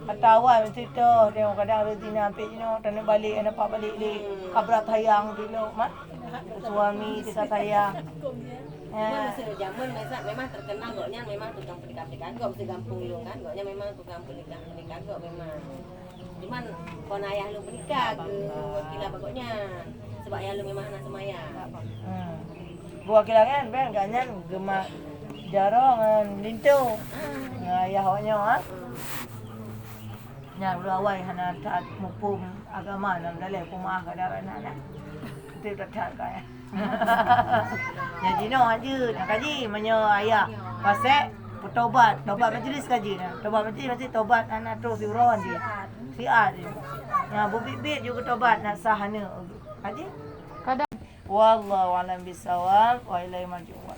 Kata awal mesti tu tengok kadang rezina ambil tanah balik anak pak balik di kabrat hayang dulu mat. Suami kita sayang. Zaman memang terkenal goknya memang tukang penikah-penikah gok mesti gampang lu kan goknya memang tukang penikah gok memang. Cuman kon ayah lu menikah ke wakilah bagoknya sebab ayah lu memang anak semaya. Buat kilangan ben ganyan gemak jarongan lintu. Ayah awaknya nya rawai hana taat hukum agama dalam dalam pumaah kadar anak-anak. Itu tak kaya. Jadi no aja nak kaji menyo ayah pasal bertobat majlis kaji nah. Tobat majlis mesti tobat anak terus diuron dia. Siat dia. Ya bubit-bit juga tobat nak sahana kaji. Kadang Wallahu alam bisawab wa ilaihi marji'un.